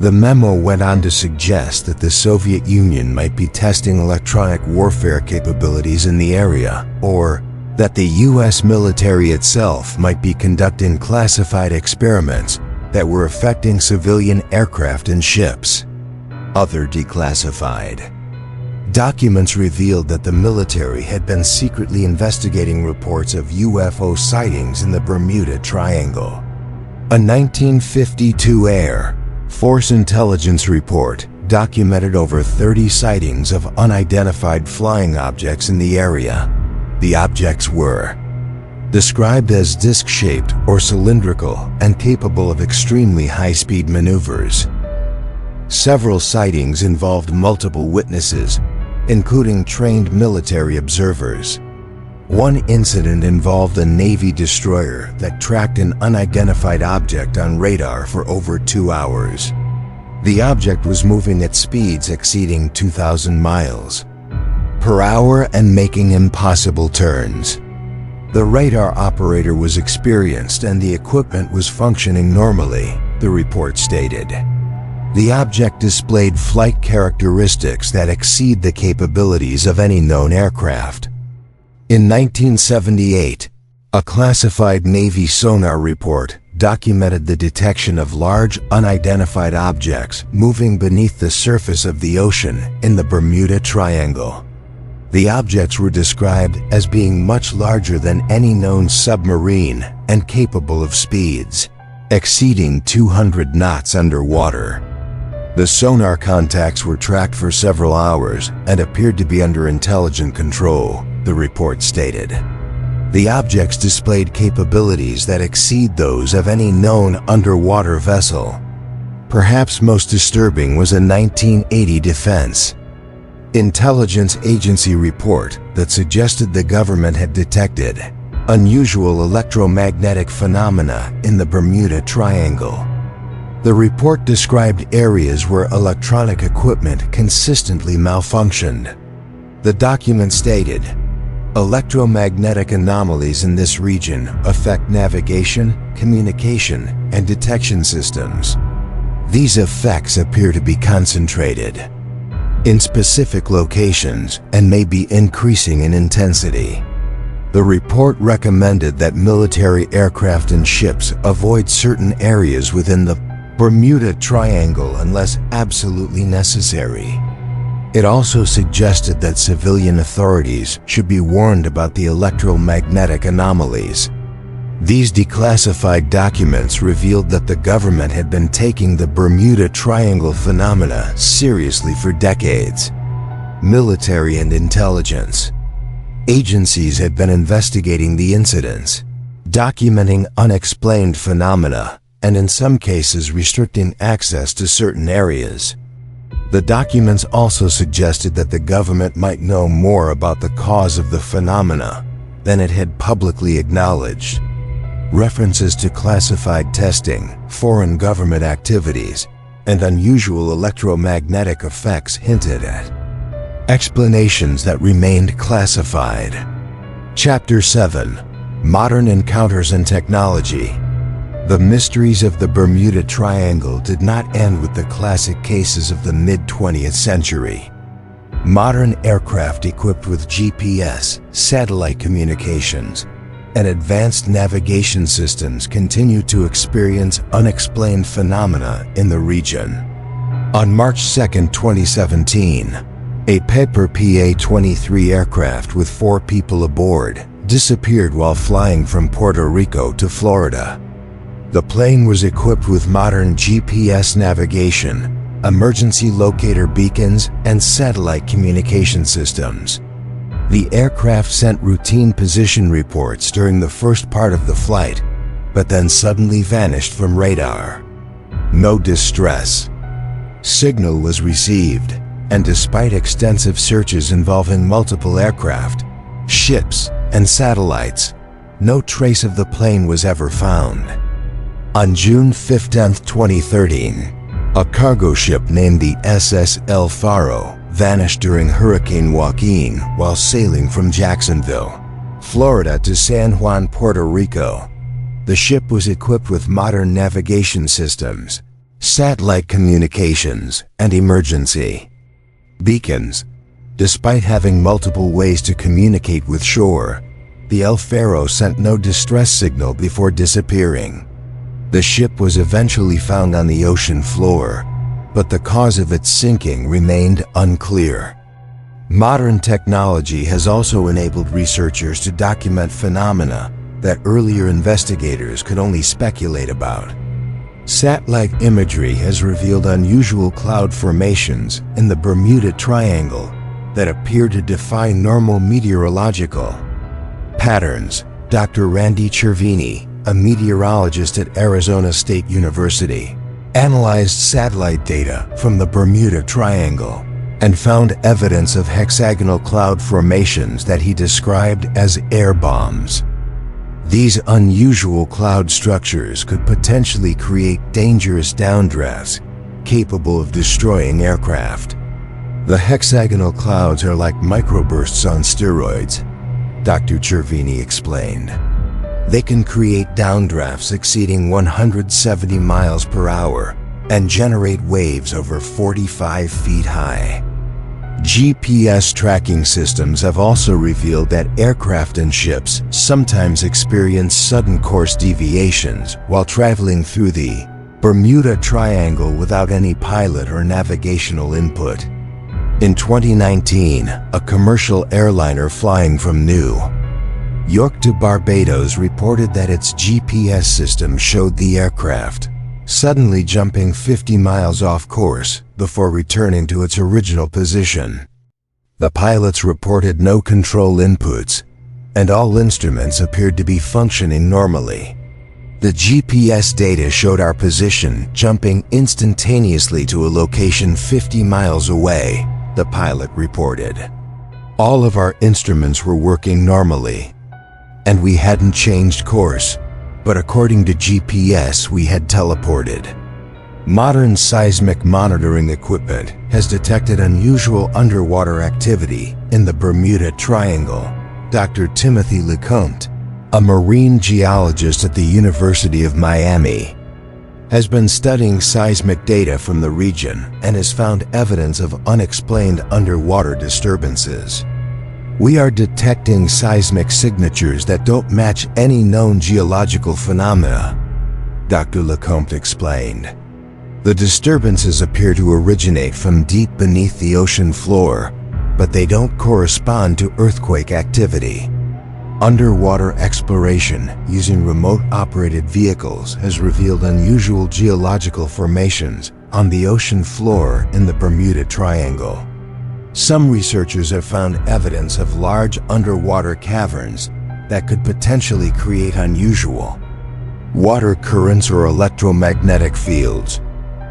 The memo went on to suggest that the Soviet Union might be testing electronic warfare capabilities in the area, or that the US military itself might be conducting classified experiments that were affecting civilian aircraft and ships. Other declassified documents revealed that the military had been secretly investigating reports of UFO sightings in the Bermuda Triangle. A 1952 Air Force intelligence report documented over 30 sightings of unidentified flying objects in the area. The objects were described as disc-shaped or cylindrical and capable of extremely high-speed maneuvers. Several sightings involved multiple witnesses, including trained military observers. One incident involved a Navy destroyer that tracked an unidentified object on radar for over 2 hours. The object was moving at speeds exceeding 2,000 miles per hour and making impossible turns. The radar operator was experienced and the equipment was functioning normally, the report stated. The object displayed flight characteristics that exceed the capabilities of any known aircraft. In 1978, a classified Navy sonar report documented the detection of large unidentified objects moving beneath the surface of the ocean in the Bermuda Triangle. The objects were described as being much larger than any known submarine and capable of speeds exceeding 200 knots underwater. The sonar contacts were tracked for several hours and appeared to be under intelligent control, the report stated. The objects displayed capabilities that exceed those of any known underwater vessel. Perhaps most disturbing was a 1980 Defense Intelligence Agency report that suggested the government had detected unusual electromagnetic phenomena in the Bermuda Triangle. The report described areas where electronic equipment consistently malfunctioned. The document stated, "Electromagnetic anomalies in this region affect navigation, communication, and detection systems. These effects appear to be concentrated in specific locations and may be increasing in intensity." The report recommended that military aircraft and ships avoid certain areas within the Bermuda Triangle unless absolutely necessary. It also suggested that civilian authorities should be warned about the electromagnetic anomalies. These declassified documents revealed that the government had been taking the Bermuda Triangle phenomena seriously for decades. Military and intelligence agencies had been investigating the incidents, documenting unexplained phenomena, and in some cases restricting access to certain areas. The documents also suggested that the government might know more about the cause of the phenomena than it had publicly acknowledged. References to classified testing, foreign government activities, and unusual electromagnetic effects hinted at explanations that remained classified. Chapter 7: Modern Encounters and Technology. The mysteries of the Bermuda Triangle did not end with the classic cases of the mid-20th century. Modern aircraft equipped with GPS, satellite communications, and advanced navigation systems continue to experience unexplained phenomena in the region. On March 2, 2017, a Piper PA-23 aircraft with 4 people aboard disappeared while flying from Puerto Rico to Florida. The plane was equipped with modern GPS navigation, emergency locator beacons, and satellite communication systems. The aircraft sent routine position reports during the first part of the flight, but then suddenly vanished from radar. No distress signal was received, and despite extensive searches involving multiple aircraft, ships, and satellites, no trace of the plane was ever found. On June 15, 2013, a cargo ship named the SS El Faro vanished during Hurricane Joaquin while sailing from Jacksonville, Florida to San Juan, Puerto Rico. The ship was equipped with modern navigation systems, satellite communications, and emergency beacons. Despite having multiple ways to communicate with shore, the El Faro sent no distress signal before disappearing. The ship was eventually found on the ocean floor, but the cause of its sinking remained unclear. Modern technology has also enabled researchers to document phenomena that earlier investigators could only speculate about. Satellite imagery has revealed unusual cloud formations in the Bermuda Triangle that appear to defy normal meteorological patterns. Dr. Randy Cervini, a meteorologist at Arizona State University, analyzed satellite data from the Bermuda Triangle and found evidence of hexagonal cloud formations that he described as air bombs. These unusual cloud structures could potentially create dangerous downdrafts capable of destroying aircraft. The hexagonal clouds are like microbursts on steroids, Dr. Cervini explained. They can create downdrafts exceeding 170 miles per hour and generate waves over 45 feet high. GPS tracking systems have also revealed that aircraft and ships sometimes experience sudden course deviations while traveling through the Bermuda Triangle without any pilot or navigational input. In 2019, a commercial airliner flying from New York to Barbados reported that its GPS system showed the aircraft suddenly jumping 50 miles off course before returning to its original position. The pilots reported no control inputs, and all instruments appeared to be functioning normally. The GPS data showed our position jumping instantaneously to a location 50 miles away, the pilot reported. All of our instruments were working normally, and we hadn't changed course, but according to GPS we had teleported. Modern seismic monitoring equipment has detected unusual underwater activity in the Bermuda Triangle. Dr. Timothy Lecomte, a marine geologist at the University of Miami, has been studying seismic data from the region and has found evidence of unexplained underwater disturbances. We are detecting seismic signatures that don't match any known geological phenomena, Dr. Lecomte explained. The disturbances appear to originate from deep beneath the ocean floor, but they don't correspond to earthquake activity. Underwater exploration using remote-operated vehicles has revealed unusual geological formations on the ocean floor in the Bermuda Triangle. Some researchers have found evidence of large underwater caverns that could potentially create unusual water currents or electromagnetic fields.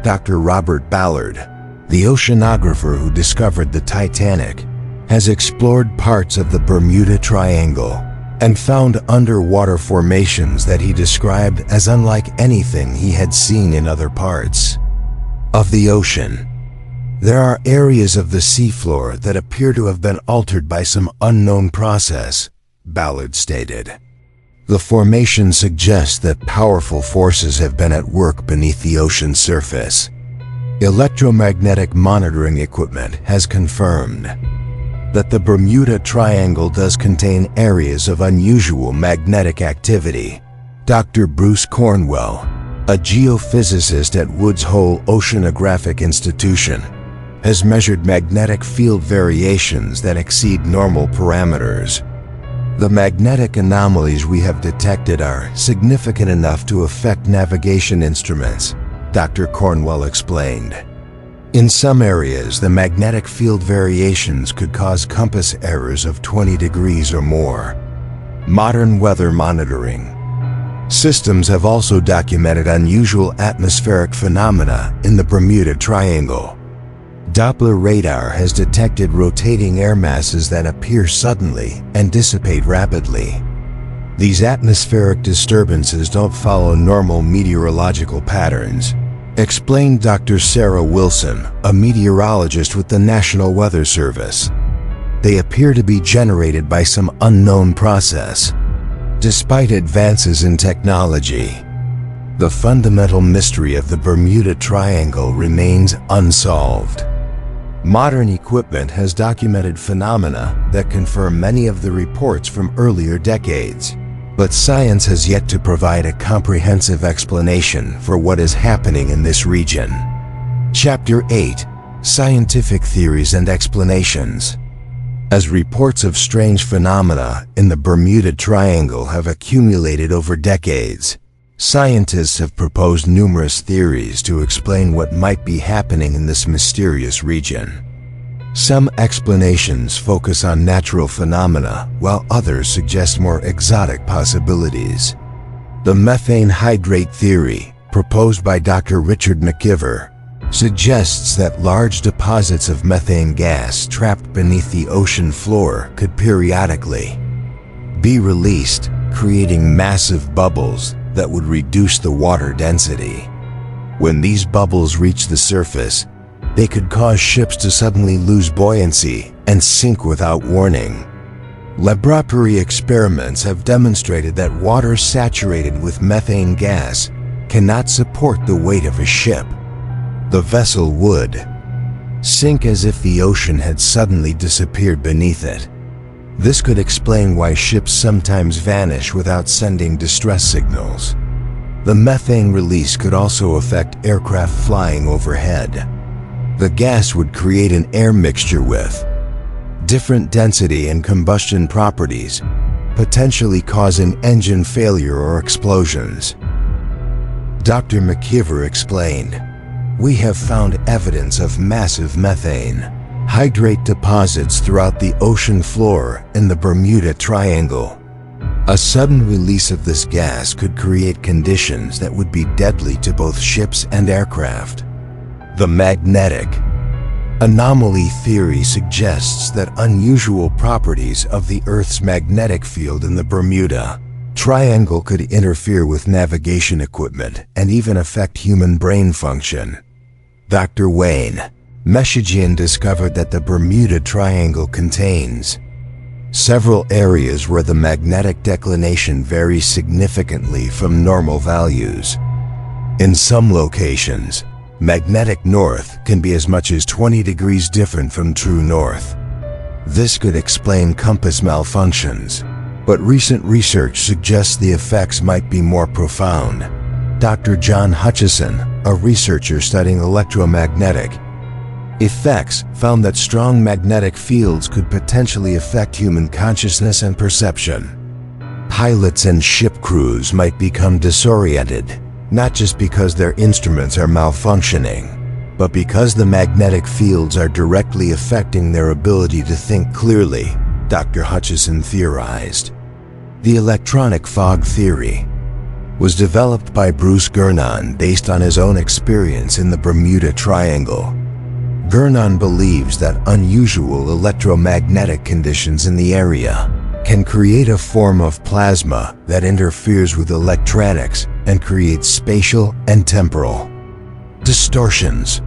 Dr. Robert Ballard, the oceanographer who discovered the Titanic, has explored parts of the Bermuda Triangle and found underwater formations that he described as unlike anything he had seen in other parts of the ocean. There are areas of the seafloor that appear to have been altered by some unknown process, Ballard stated. The formation suggests that powerful forces have been at work beneath the ocean's surface. Electromagnetic monitoring equipment has confirmed that the Bermuda Triangle does contain areas of unusual magnetic activity. Dr. Bruce Cornwell, a geophysicist at Woods Hole Oceanographic Institution, has measured magnetic field variations that exceed normal parameters. The magnetic anomalies we have detected are significant enough to affect navigation instruments, Dr. Cornwell explained. In some areas, the magnetic field variations could cause compass errors of 20 degrees or more. Modern weather monitoring systems have also documented unusual atmospheric phenomena in the Bermuda Triangle. Doppler radar has detected rotating air masses that appear suddenly and dissipate rapidly. These atmospheric disturbances don't follow normal meteorological patterns, explained Dr. Sarah Wilson, a meteorologist with the National Weather Service. They appear to be generated by some unknown process. Despite advances in technology, the fundamental mystery of the Bermuda Triangle remains unsolved. Modern equipment has documented phenomena that confirm many of the reports from earlier decades, but science has yet to provide a comprehensive explanation for what is happening in this region. Chapter 8: Scientific Theories and Explanations. As reports of strange phenomena in the Bermuda Triangle have accumulated over decades, scientists have proposed numerous theories to explain what might be happening in this mysterious region. Some explanations focus on natural phenomena, while others suggest more exotic possibilities. The methane hydrate theory, proposed by Dr. Richard McIver, suggests that large deposits of methane gas trapped beneath the ocean floor could periodically be released, creating massive bubbles that would reduce the water density. When these bubbles reach the surface, they could cause ships to suddenly lose buoyancy and sink without warning. Laboratory experiments have demonstrated that water saturated with methane gas cannot support the weight of a ship. The vessel would sink as if the ocean had suddenly disappeared beneath it. This could explain why ships sometimes vanish without sending distress signals. The methane release could also affect aircraft flying overhead. The gas would create an air mixture with different density and combustion properties, potentially causing engine failure or explosions. Dr. McIver explained, "We have found evidence of massive methane hydrate deposits throughout the ocean floor in the Bermuda Triangle. A sudden release of this gas could create conditions that would be deadly to both ships and aircraft." The magnetic anomaly theory suggests that unusual properties of the Earth's magnetic field in the Bermuda Triangle could interfere with navigation equipment and even affect human brain function. Dr. Wayne Meshigian discovered that the Bermuda Triangle contains several areas where the magnetic declination varies significantly from normal values. In some locations, magnetic north can be as much as 20 degrees different from true north. This could explain compass malfunctions, but recent research suggests the effects might be more profound. Dr. John Hutchison, a researcher studying electromagnetic effects, found that strong magnetic fields could potentially affect human consciousness and perception. Pilots and ship crews might become disoriented, not just because their instruments are malfunctioning, but because the magnetic fields are directly affecting their ability to think clearly, Dr. Hutchison theorized. The electronic fog theory was developed by Bruce Gernon based on his own experience in the Bermuda Triangle. Gernon believes that unusual electromagnetic conditions in the area can create a form of plasma that interferes with electronics and creates spatial and temporal distortions.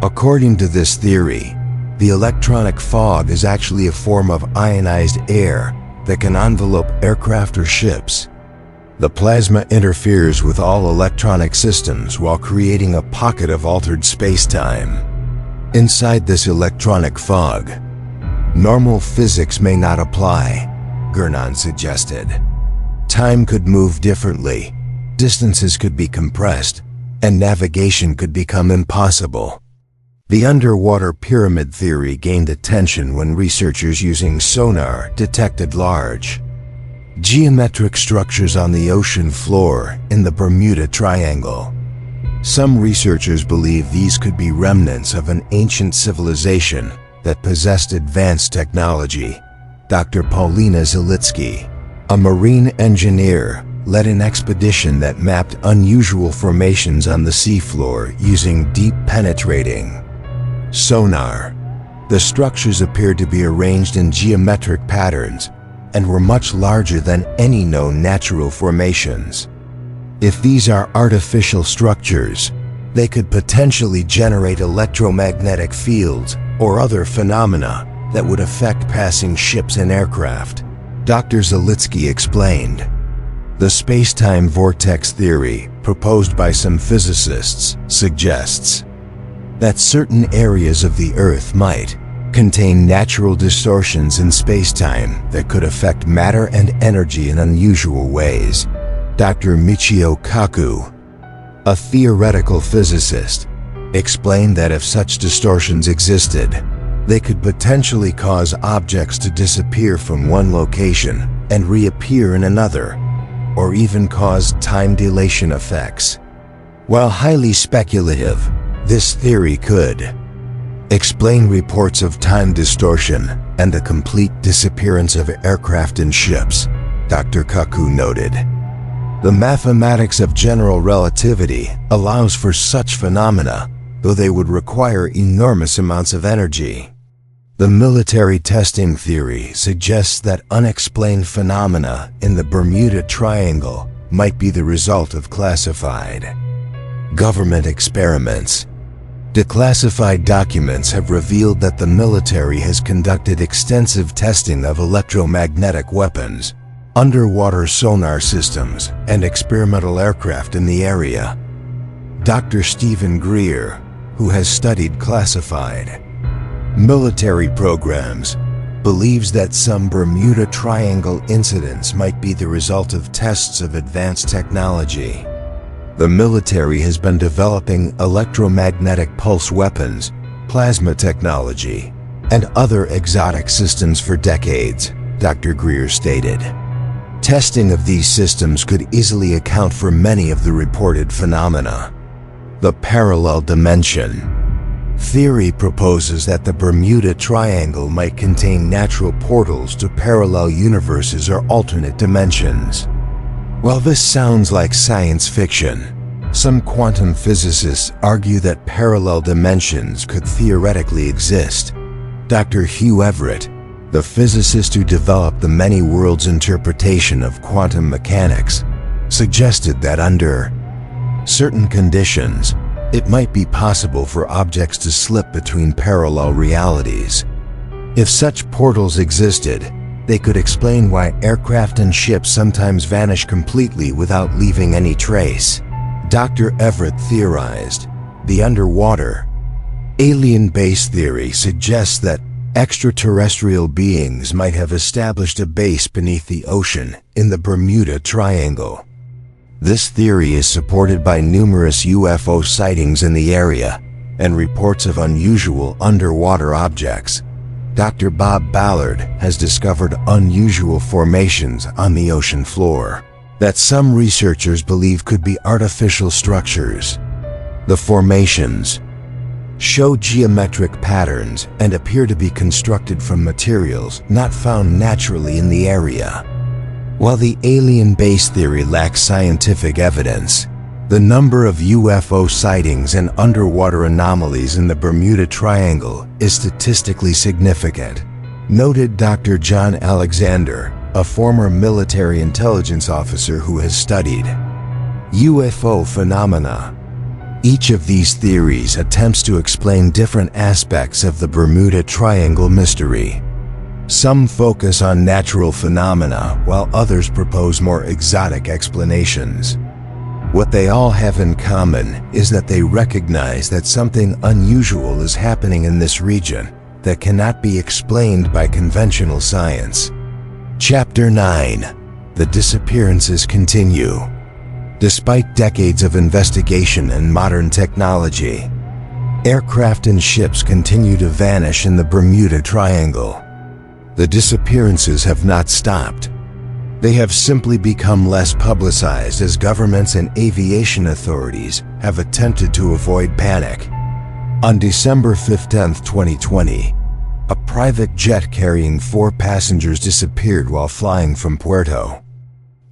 According to this theory, the electronic fog is actually a form of ionized air that can envelope aircraft or ships. The plasma interferes with all electronic systems while creating a pocket of altered space-time. Inside this electronic fog, normal physics may not apply, Gernon suggested. Time could move differently, distances could be compressed, and navigation could become impossible. The underwater pyramid theory gained attention when researchers using sonar detected large, geometric structures on the ocean floor in the Bermuda Triangle. Some researchers believe these could be remnants of an ancient civilization that possessed advanced technology. Dr. Paulina Zalitsky, a marine engineer, led an expedition that mapped unusual formations on the seafloor using deep penetrating sonar. The structures appeared to be arranged in geometric patterns and were much larger than any known natural formations. If these are artificial structures, they could potentially generate electromagnetic fields or other phenomena that would affect passing ships and aircraft, Dr. Zalitsky explained. The space-time vortex theory, proposed by some physicists, suggests that certain areas of the Earth might contain natural distortions in space-time that could affect matter and energy in unusual ways. Dr. Michio Kaku, a theoretical physicist, explained that if such distortions existed, they could potentially cause objects to disappear from one location and reappear in another, or even cause time dilation effects. While highly speculative, this theory could explain reports of time distortion and the complete disappearance of aircraft and ships, Dr. Kaku noted. The mathematics of general relativity allows for such phenomena, though they would require enormous amounts of energy. The military testing theory suggests that unexplained phenomena in the Bermuda Triangle might be the result of classified government experiments. Declassified documents have revealed that the military has conducted extensive testing of electromagnetic weapons, underwater sonar systems, and experimental aircraft in the area. Dr. Stephen Greer, who has studied classified military programs, believes that some Bermuda Triangle incidents might be the result of tests of advanced technology. The military has been developing electromagnetic pulse weapons, plasma technology, and other exotic systems for decades, Dr. Greer stated. Testing of these systems could easily account for many of the reported phenomena. The parallel dimension theory proposes that the Bermuda Triangle might contain natural portals to parallel universes or alternate dimensions. While this sounds like science fiction, some quantum physicists argue that parallel dimensions could theoretically exist. Dr. Hugh Everett, the physicist who developed the many worlds interpretation of quantum mechanics, suggested that under certain conditions, it might be possible for objects to slip between parallel realities. If such portals existed, they could explain why aircraft and ships sometimes vanish completely without leaving any trace. Dr. Everett theorized, the underwater alien base theory suggests that extraterrestrial beings might have established a base beneath the ocean in the Bermuda Triangle. This theory is supported by numerous UFO sightings in the area and reports of unusual underwater objects. Dr. Bob Ballard has discovered unusual formations on the ocean floor that some researchers believe could be artificial structures. The formations show geometric patterns and appear to be constructed from materials not found naturally in the area. While the alien base theory lacks scientific evidence, the number of UFO sightings and underwater anomalies in the Bermuda Triangle is statistically significant, noted Dr. John Alexander, a former military intelligence officer who has studied UFO phenomena. Each of these theories attempts to explain different aspects of the Bermuda Triangle mystery. Some focus on natural phenomena, while others propose more exotic explanations. What they all have in common is that they recognize that something unusual is happening in this region that cannot be explained by conventional science. Chapter 9. The disappearances continue. Despite decades of investigation and modern technology, Aircraft and ships continue to vanish in the Bermuda Triangle. The disappearances have not stopped. They have simply become less publicized as governments and aviation authorities have attempted to avoid panic. On December 15, 2020, a private jet carrying 4 passengers disappeared while flying from Puerto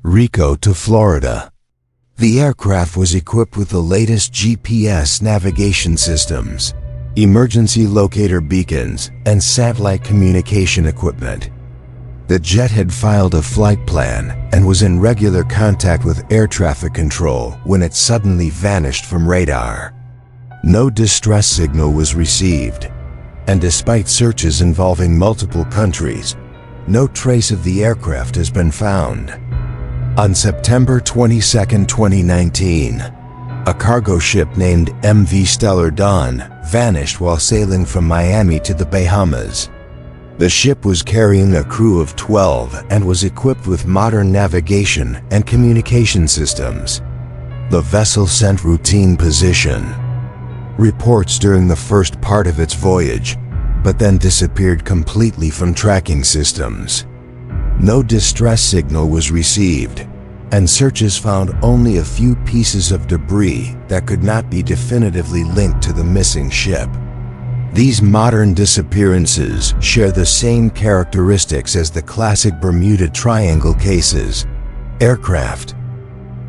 Rico to Florida. The aircraft was equipped with the latest GPS navigation systems, emergency locator beacons, and satellite communication equipment. The jet had filed a flight plan and was in regular contact with air traffic control when it suddenly vanished from radar. No distress signal was received, and despite searches involving multiple countries, no trace of the aircraft has been found. On September 22, 2019, a cargo ship named MV Stellar Dawn vanished while sailing from Miami to the Bahamas. The ship was carrying a crew of 12 and was equipped with modern navigation and communication systems. The vessel sent routine position reports during the first part of its voyage, but then disappeared completely from tracking systems. No distress signal was received, and searches found only a few pieces of debris that could not be definitively linked to the missing ship. These modern disappearances share the same characteristics as the classic Bermuda Triangle cases. Aircraft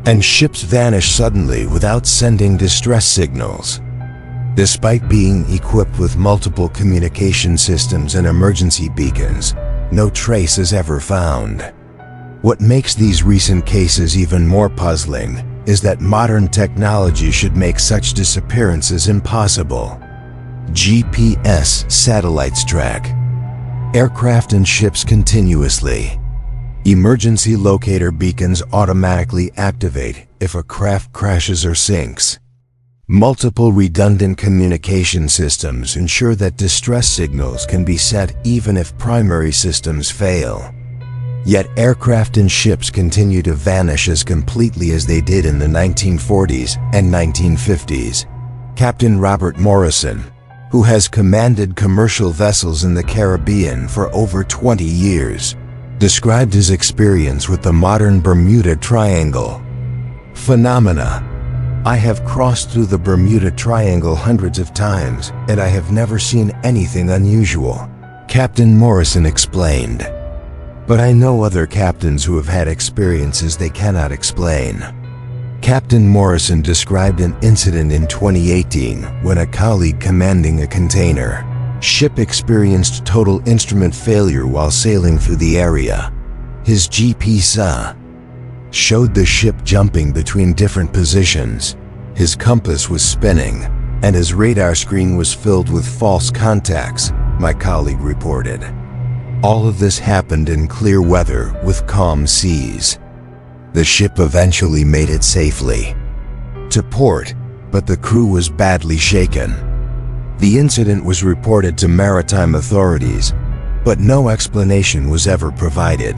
and ships vanish suddenly without sending distress signals. Despite being equipped with multiple communication systems and emergency beacons, no trace is ever found. What makes these recent cases even more puzzling is that modern technology should make such disappearances impossible. GPS satellites track aircraft and ships continuously. Emergency locator beacons automatically activate if a craft crashes or sinks. Multiple redundant communication systems ensure that distress signals can be sent even if primary systems fail. Yet aircraft and ships continue to vanish as completely as they did in the 1940s and 1950s. Captain Robert Morrison, who has commanded commercial vessels in the Caribbean for over 20 years, described his experience with the modern Bermuda Triangle. Phenomena. I have crossed through the Bermuda Triangle hundreds of times, and I have never seen anything unusual, Captain Morrison explained. But I know other captains who have had experiences they cannot explain. Captain Morrison described an incident in 2018 when a colleague commanding a container ship experienced total instrument failure while sailing through the area. His GPS showed the ship jumping between different positions. His compass was spinning, and his radar screen was filled with false contacts, my colleague reported. All of this happened in clear weather with calm seas. The ship eventually made it safely to port, but the crew was badly shaken. The incident was reported to maritime authorities, but no explanation was ever provided.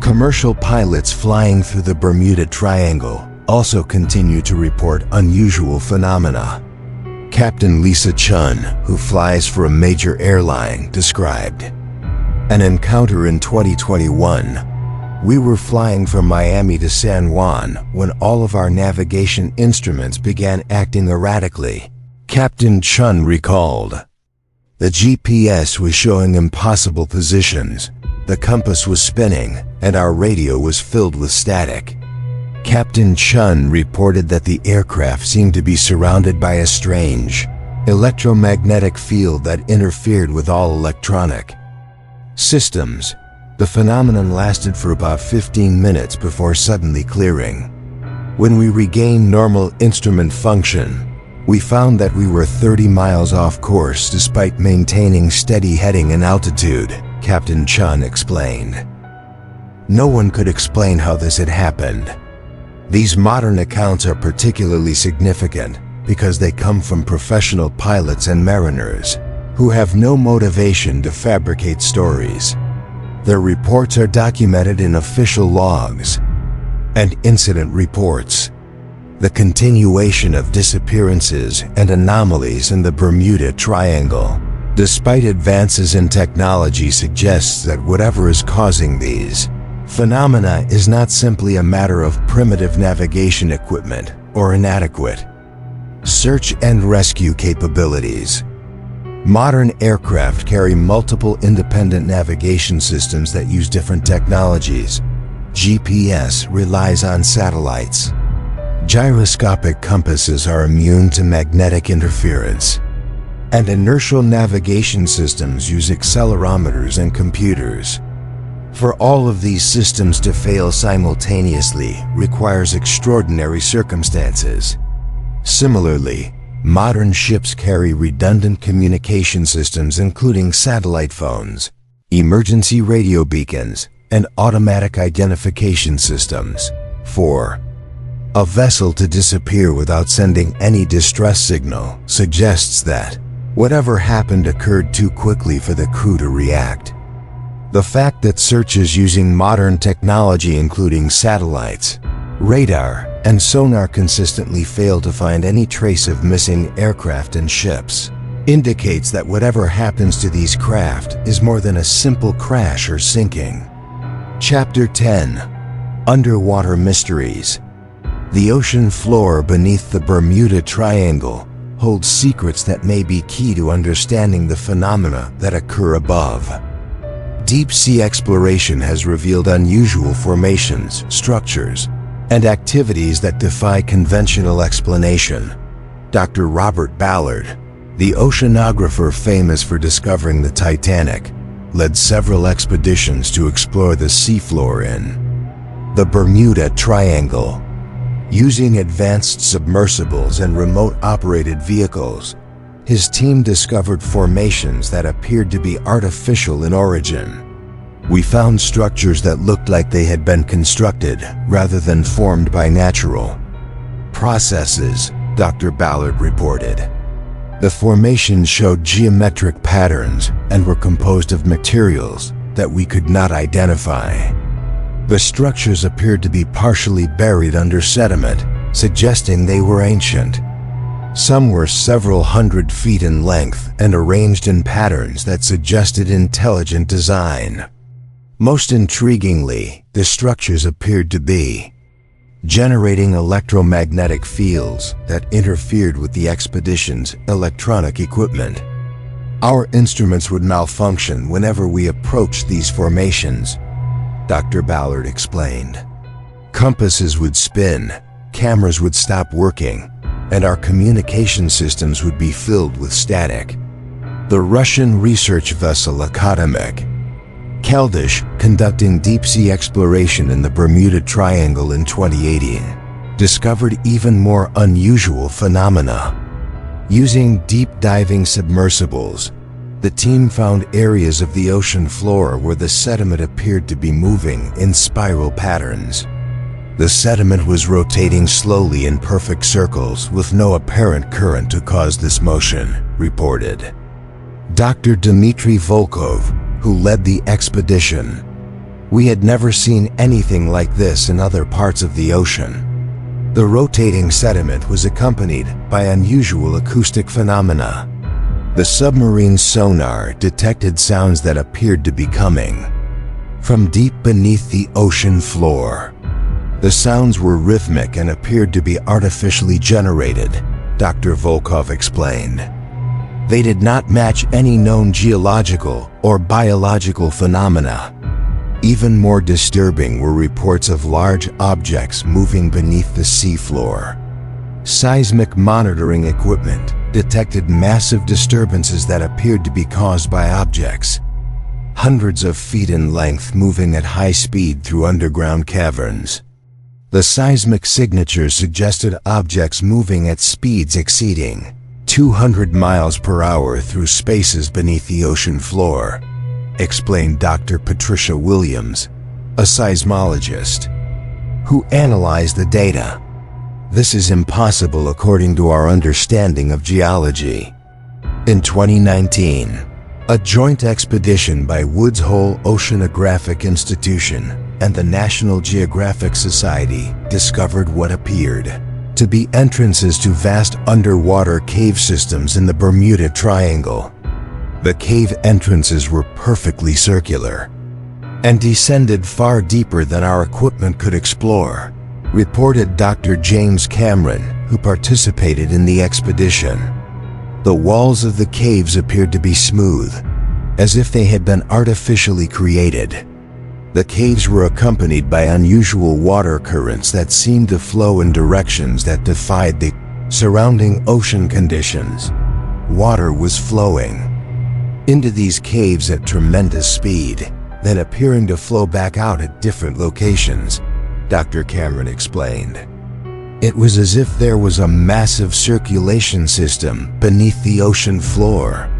Commercial pilots flying through the Bermuda Triangle also continue to report unusual phenomena. Captain Lisa Chun, who flies for a major airline, described an encounter in 2021. We were flying from Miami to San Juan when all of our navigation instruments began acting erratically, Captain Chun recalled. The GPS was showing impossible positions, the compass was spinning, and our radio was filled with static. Captain Chun reported that the aircraft seemed to be surrounded by a strange, electromagnetic field that interfered with all electronic systems. The phenomenon lasted for about 15 minutes before suddenly clearing. When we regained normal instrument function, we found that we were 30 miles off course despite maintaining steady heading and altitude, Captain Chun explained. No one could explain how this had happened. These modern accounts are particularly significant because they come from professional pilots and mariners who have no motivation to fabricate stories. Their reports are documented in official logs and incident reports. the continuation of disappearances and anomalies in the Bermuda Triangle, despite advances in technology, suggests that whatever is causing these phenomena is not simply a matter of primitive navigation equipment or inadequate search and rescue capabilities. Modern aircraft carry multiple independent navigation systems that use different technologies. GPS relies on satellites. Gyroscopic compasses are immune to magnetic interference. And inertial navigation systems use accelerometers and computers. For all of these systems to fail simultaneously requires extraordinary circumstances. Similarly, modern ships carry redundant communication systems including satellite phones, emergency radio beacons, and automatic identification systems. For a vessel to disappear without sending any distress signal suggests that whatever happened occurred too quickly for the crew to react. The fact that searches using modern technology including satellites, radar, and sonar consistently fail to find any trace of missing aircraft and ships indicates that whatever happens to these craft is more than a simple crash or sinking. Chapter 10. Underwater Mysteries. The ocean floor beneath the Bermuda Triangle holds secrets that may be key to understanding the phenomena that occur above. Deep-sea exploration has revealed unusual formations, structures, and activities that defy conventional explanation. Dr. Robert Ballard, the oceanographer famous for discovering the Titanic, led several expeditions to explore the seafloor in the Bermuda Triangle. Using advanced submersibles and remote-operated vehicles, his team discovered formations that appeared to be artificial in origin. We found structures that looked like they had been constructed rather than formed by natural processes, Dr. Ballard reported. The formations showed geometric patterns and were composed of materials that we could not identify. The structures appeared to be partially buried under sediment, suggesting they were ancient. Some were several hundred feet in length and arranged in patterns that suggested intelligent design. Most intriguingly, the structures appeared to be generating electromagnetic fields that interfered with the expedition's electronic equipment. Our instruments would malfunction whenever we approached these formations, Dr. Ballard explained. Compasses would spin, cameras would stop working, and our communication systems would be filled with static. The Russian research vessel Electromagnetic, conducting deep-sea exploration in the Bermuda Triangle in 2018, discovered even more unusual phenomena. Using deep-diving submersibles, the team found areas of the ocean floor where the sediment appeared to be moving in spiral patterns. The sediment was rotating slowly in perfect circles with no apparent current to cause this motion, reported Dr. Dmitry Volkov, who led the expedition. We had never seen anything like this in other parts of the ocean. The rotating sediment was accompanied by unusual acoustic phenomena. The submarine sonar detected sounds that appeared to be coming from deep beneath the ocean floor. The sounds were rhythmic and appeared to be artificially generated, Dr. Volkov explained. They did not match any known geological or biological phenomena. Even more disturbing were reports of large objects moving beneath the seafloor. Seismic monitoring equipment detected massive disturbances that appeared to be caused by objects hundreds of feet in length moving at high speed through underground caverns. The seismic signatures suggested objects moving at speeds exceeding 200 miles per hour through spaces beneath the ocean floor, explained Dr. Patricia Williams, a seismologist, who analyzed the data. This is impossible according to our understanding of geology. In 2019, a joint expedition by Woods Hole Oceanographic Institution and the National Geographic Society discovered what appeared to be entrances to vast underwater cave systems in the Bermuda Triangle. The cave entrances were perfectly circular and descended far deeper than our equipment could explore, reported Dr. James Cameron, who participated in the expedition. The walls of the caves appeared to be smooth, as if they had been artificially created. The caves were accompanied by unusual water currents that seemed to flow in directions that defied the surrounding ocean conditions. Water was flowing into these caves at tremendous speed, then appearing to flow back out at different locations, Dr. Cameron explained. It was as if there was a massive circulation system beneath the ocean floor.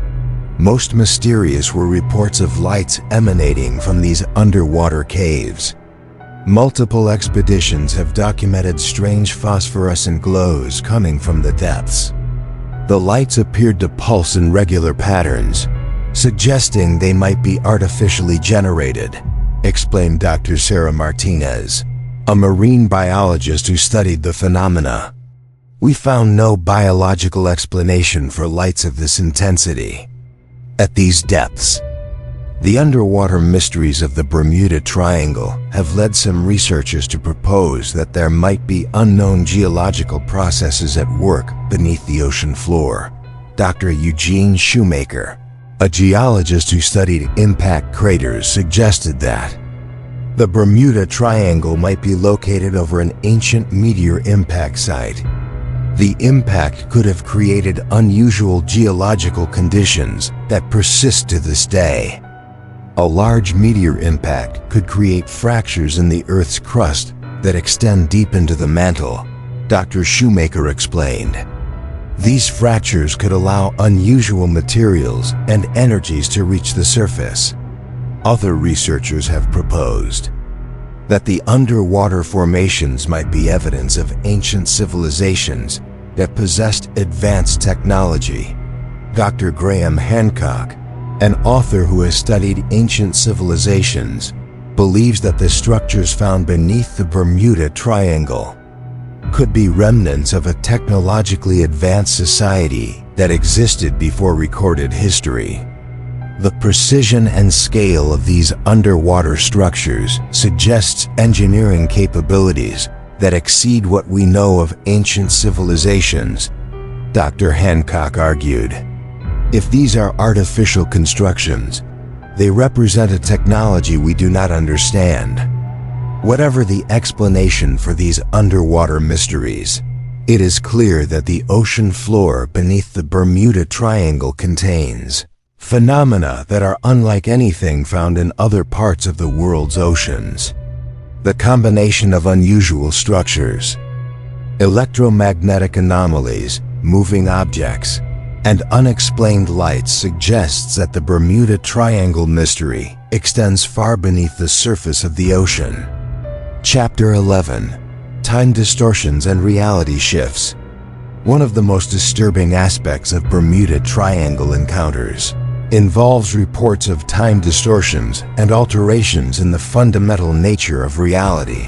Most mysterious were reports of lights emanating from these underwater caves. Multiple expeditions have documented strange phosphorescent glows coming from the depths. The lights appeared to pulse in regular patterns, suggesting they might be artificially generated, explained Dr. Sarah Martinez, a marine biologist who studied the phenomena. We found no biological explanation for lights of this intensity at these depths. The underwater mysteries of the Bermuda Triangle have led some researchers to propose that there might be unknown geological processes at work beneath the ocean floor. Dr. Eugene Shoemaker, a geologist who studied impact craters, suggested that the Bermuda Triangle might be located over an ancient meteor impact site. The impact could have created unusual geological conditions that persist to this day. A large meteor impact could create fractures in the Earth's crust that extend deep into the mantle, Dr. Shoemaker explained. These fractures could allow unusual materials and energies to reach the surface. Other researchers have proposed that the underwater formations might be evidence of ancient civilizations that possessed advanced technology. Dr. Graham Hancock, an author who has studied ancient civilizations, believes that the structures found beneath the Bermuda Triangle could be remnants of a technologically advanced society that existed before recorded history. The precision and scale of these underwater structures suggests engineering capabilities that exceed what we know of ancient civilizations, Dr. Hancock argued. If these are artificial constructions, they represent a technology we do not understand. Whatever the explanation for these underwater mysteries, it is clear that the ocean floor beneath the Bermuda Triangle contains phenomena that are unlike anything found in other parts of the world's oceans. The combination of unusual structures, electromagnetic anomalies, moving objects, and unexplained lights suggests that the Bermuda Triangle mystery extends far beneath the surface of the ocean. Chapter 11. Time Distortions and Reality Shifts. One of the most disturbing aspects of Bermuda Triangle encounters involves reports of time distortions and alterations in the fundamental nature of reality.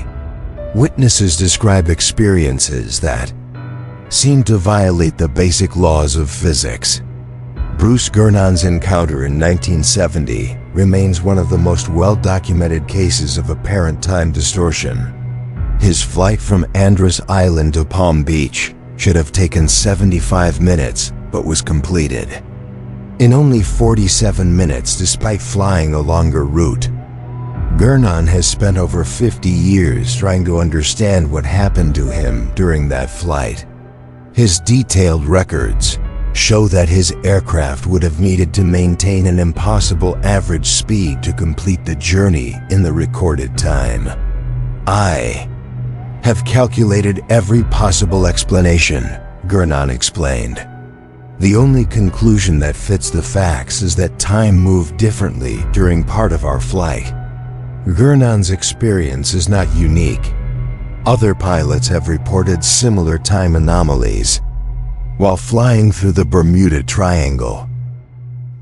Witnesses describe experiences that seem to violate the basic laws of physics. Bruce Gernon's encounter in 1970 remains one of the most well-documented cases of apparent time distortion. His flight from Andros Island to Palm Beach should have taken 75 minutes, but was completed in only 47 minutes despite flying a longer route. Gernon has spent over 50 years trying to understand what happened to him during that flight. His detailed records show that his aircraft would have needed to maintain an impossible average speed to complete the journey in the recorded time. I have calculated every possible explanation, Gernon explained. The only conclusion that fits the facts is that time moved differently during part of our flight. Gernon's experience is not unique. Other pilots have reported similar time anomalies while flying through the Bermuda Triangle.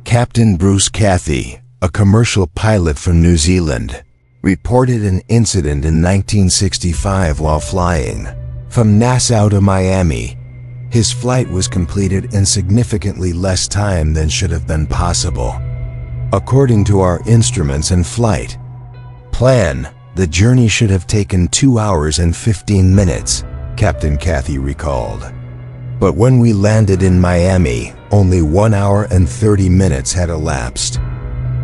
Captain Bruce Cathy, a commercial pilot from New Zealand, reported an incident in 1965 while flying From Nassau to Miami, his flight was completed in significantly less time than should have been possible. According to our instruments and flight plan, the journey should have taken 2 hours and 15 minutes, Captain Cathy recalled. But when we landed in Miami, only 1 hour and 30 minutes had elapsed.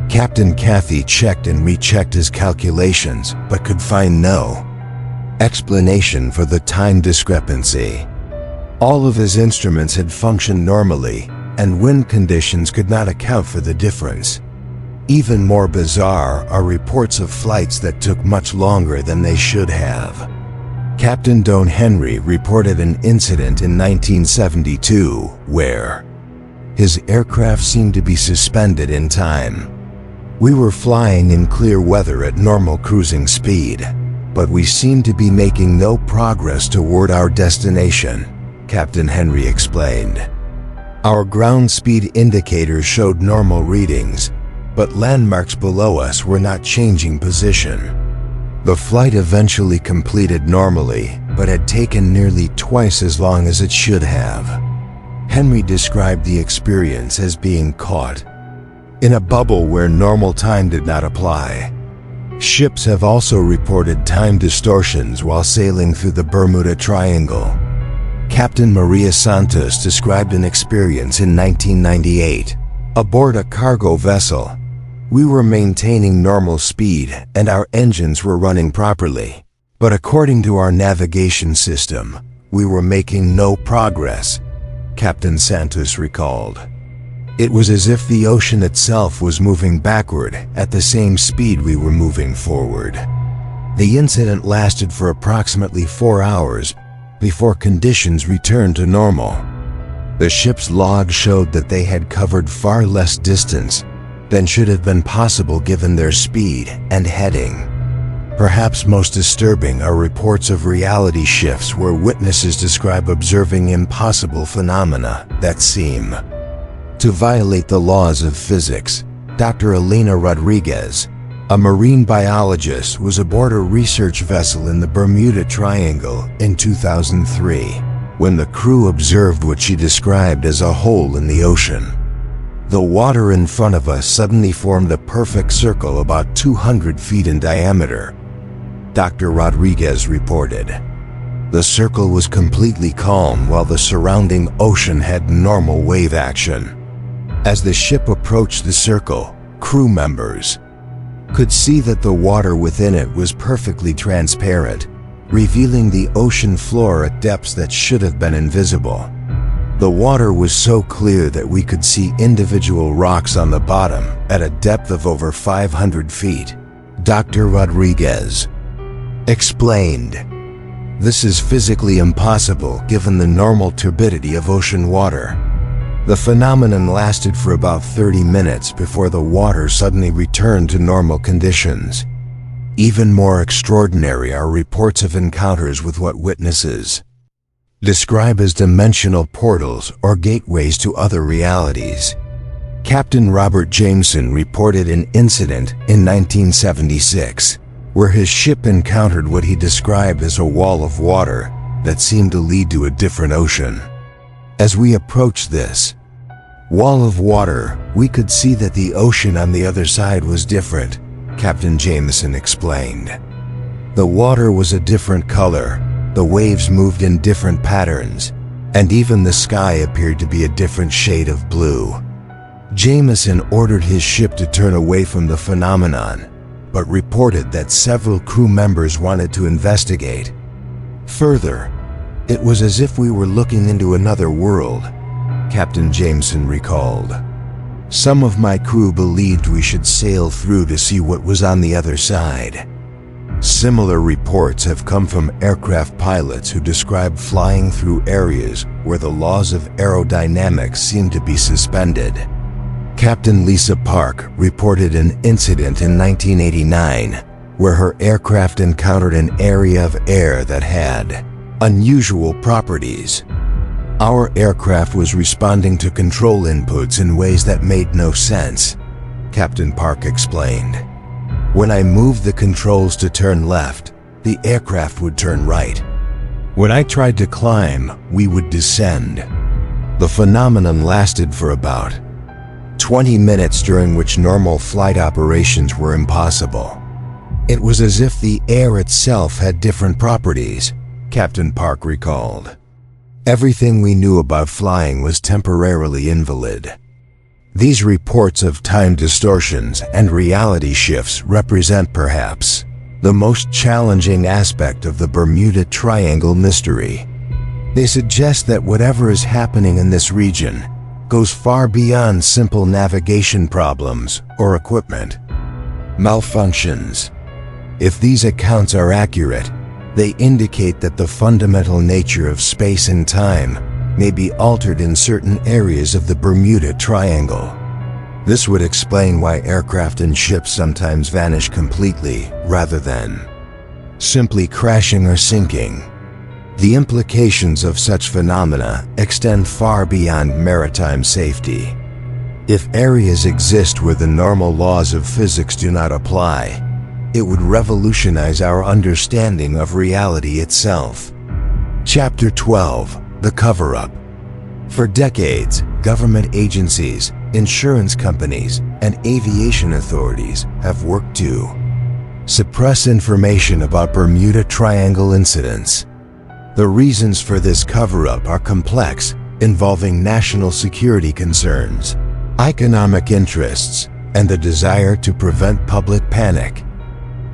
Captain Cathy checked and rechecked his calculations, but could find no explanation for the time discrepancy. All of his instruments had functioned normally, and wind conditions could not account for the difference. Even more bizarre are reports of flights that took much longer than they should have. Captain Don Henry reported an incident in 1972 where his aircraft seemed to be suspended in time. We were flying in clear weather at normal cruising speed, but we seemed to be making no progress toward our destination, Captain Henry explained. Our ground speed indicators showed normal readings, but landmarks below us were not changing position. The flight eventually completed normally, but had taken nearly twice as long as it should have. Henry described the experience as being caught in a bubble where normal time did not apply. Ships have also reported time distortions while sailing through the Bermuda Triangle. Captain Maria Santos described an experience in 1998 aboard a cargo vessel. We were maintaining normal speed and our engines were running properly, but according to our navigation system, we were making no progress, Captain Santos recalled. It was as if the ocean itself was moving backward at the same speed we were moving forward. The incident lasted for approximately 4 hours before conditions returned to normal. The ship's log showed that they had covered far less distance than should have been possible given their speed and heading. Perhaps most disturbing are reports of reality shifts where witnesses describe observing impossible phenomena that seem to violate the laws of physics. Dr. Elena Rodriguez, a marine biologist, was aboard a research vessel in the Bermuda Triangle in 2003 when the crew observed what she described as a hole in the ocean. The water in front of us suddenly formed a perfect circle about 200 feet in diameter, Dr. Rodriguez reported. The circle was completely calm while the surrounding ocean had normal wave action. As the ship approached the circle, crew members could see that the water within it was perfectly transparent, revealing the ocean floor at depths that should have been invisible. The water was so clear that we could see individual rocks on the bottom at a depth of over 500 feet, Dr. Rodriguez explained. This is physically impossible given the normal turbidity of ocean water. The phenomenon lasted for about 30 minutes before the water suddenly returned to normal conditions. Even more extraordinary are reports of encounters with what witnesses describe as dimensional portals or gateways to other realities. Captain Robert Jameson reported an incident in 1976 where his ship encountered what he described as a wall of water that seemed to lead to a different ocean. As we approached this wall of water, we could see that the ocean on the other side was different, Captain Jameson explained. The water was a different color, the waves moved in different patterns, and even the sky appeared to be a different shade of blue. Jameson ordered his ship to turn away from the phenomenon, but reported that several crew members wanted to investigate. Further, it was as if we were looking into another world, Captain Jameson recalled. Some of my crew believed we should sail through to see what was on the other side. Similar reports have come from aircraft pilots who describe flying through areas where the laws of aerodynamics seem to be suspended. Captain Lisa Park reported an incident in 1989 where her aircraft encountered an area of air that had unusual properties. Our aircraft was responding to control inputs in ways that made no sense, Captain Park explained. When I moved the controls to turn left, the aircraft would turn right. When I tried to climb, we would descend. The phenomenon lasted for about 20 minutes, during which normal flight operations were impossible. It was as if the air itself had different properties, Captain Park recalled. Everything we knew about flying was temporarily invalid. These reports of time distortions and reality shifts represent perhaps the most challenging aspect of the Bermuda Triangle mystery. They suggest that whatever is happening in this region goes far beyond simple navigation problems or equipment malfunctions. If these accounts are accurate, they indicate that the fundamental nature of space and time may be altered in certain areas of the Bermuda Triangle. This would explain why aircraft and ships sometimes vanish completely rather than simply crashing or sinking. The implications of such phenomena extend far beyond maritime safety. If areas exist where the normal laws of physics do not apply, it would revolutionize our understanding of reality itself. Chapter 12: The Cover-Up. For decades, government agencies, insurance companies, and aviation authorities have worked to suppress information about Bermuda Triangle incidents. The reasons for this cover-up are complex, involving national security concerns, economic interests, and the desire to prevent public panic.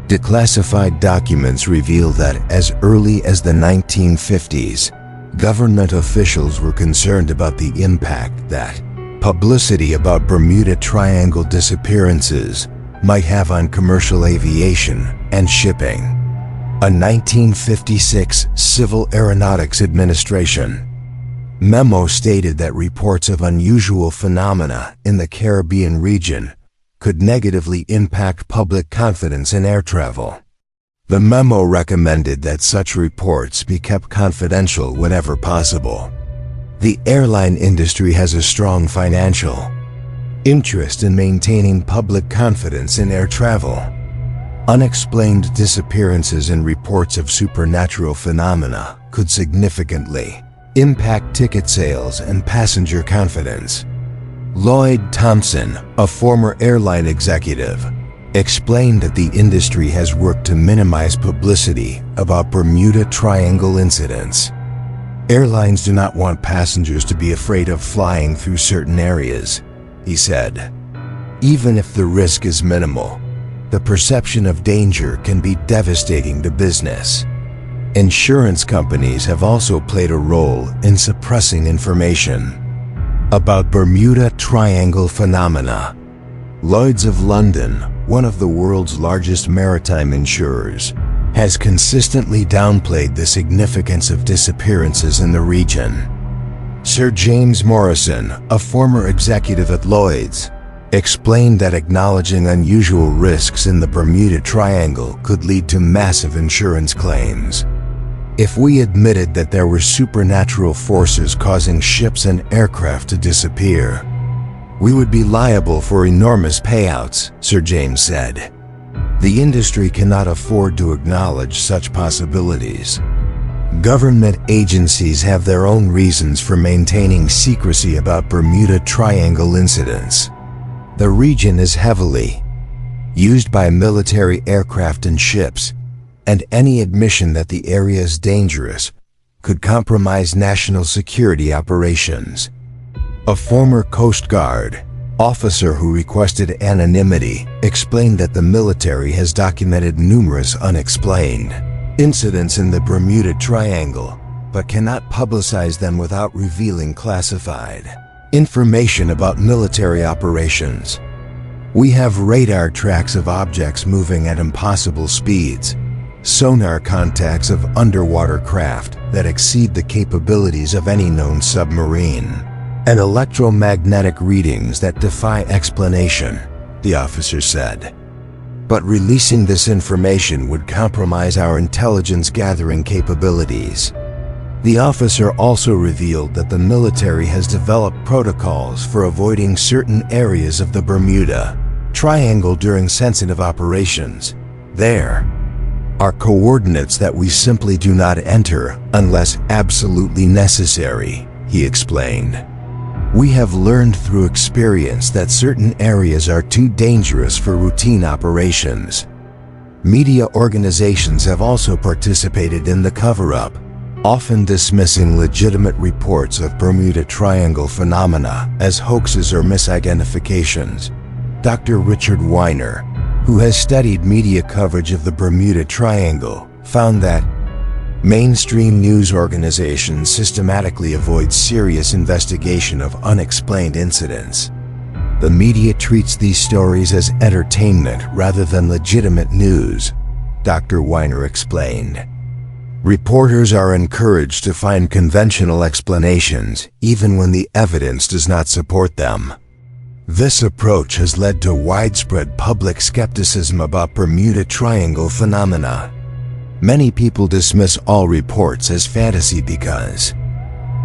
Declassified documents reveal that as early as the 1950s, government officials were concerned about the impact that publicity about Bermuda Triangle disappearances might have on commercial aviation and shipping. A 1956 Civil Aeronautics Administration memo stated that reports of unusual phenomena in the Caribbean region could negatively impact public confidence in air travel. The memo recommended that such reports be kept confidential whenever possible. The airline industry has a strong financial interest in maintaining public confidence in air travel. Unexplained disappearances and reports of supernatural phenomena could significantly impact ticket sales and passenger confidence. Lloyd Thompson, a former airline executive, explained that the industry has worked to minimize publicity about Bermuda Triangle incidents. Airlines do not want passengers to be afraid of flying through certain areas, he said. Even if the risk is minimal, the perception of danger can be devastating to business. Insurance companies have also played a role in suppressing information about Bermuda Triangle phenomena. Lloyd's of London, one of the world's largest maritime insurers, has consistently downplayed the significance of disappearances in the region. Sir James Morrison, a former executive at Lloyd's, explained that acknowledging unusual risks in the Bermuda Triangle could lead to massive insurance claims. If we admitted that there were supernatural forces causing ships and aircraft to disappear, we would be liable for enormous payouts, Sir James said. The industry cannot afford to acknowledge such possibilities. Government agencies have their own reasons for maintaining secrecy about Bermuda Triangle incidents. The region is heavily used by military aircraft and ships, and any admission that the area is dangerous could compromise national security operations. A former Coast Guard officer who requested anonymity explained that the military has documented numerous unexplained incidents in the Bermuda Triangle, but cannot publicize them without revealing classified information about military operations. We have radar tracks of objects moving at impossible speeds, sonar contacts of underwater craft that exceed the capabilities of any known submarine, and electromagnetic readings that defy explanation, the officer said. But releasing this information would compromise our intelligence gathering capabilities. The officer also revealed that the military has developed protocols for avoiding certain areas of the Bermuda Triangle during sensitive operations. There are coordinates that we simply do not enter unless absolutely necessary, he explained. We have learned through experience that certain areas are too dangerous for routine operations. Media organizations have also participated in the cover-up, often dismissing legitimate reports of Bermuda Triangle phenomena as hoaxes or misidentifications. Dr. Richard Weiner, who has studied media coverage of the Bermuda Triangle, found that mainstream news organizations systematically avoid serious investigation of unexplained incidents. The media treats these stories as entertainment rather than legitimate news, Dr. Weiner explained. Reporters are encouraged to find conventional explanations even when the evidence does not support them. This approach has led to widespread public skepticism about Bermuda Triangle phenomena. Many people dismiss all reports as fantasy because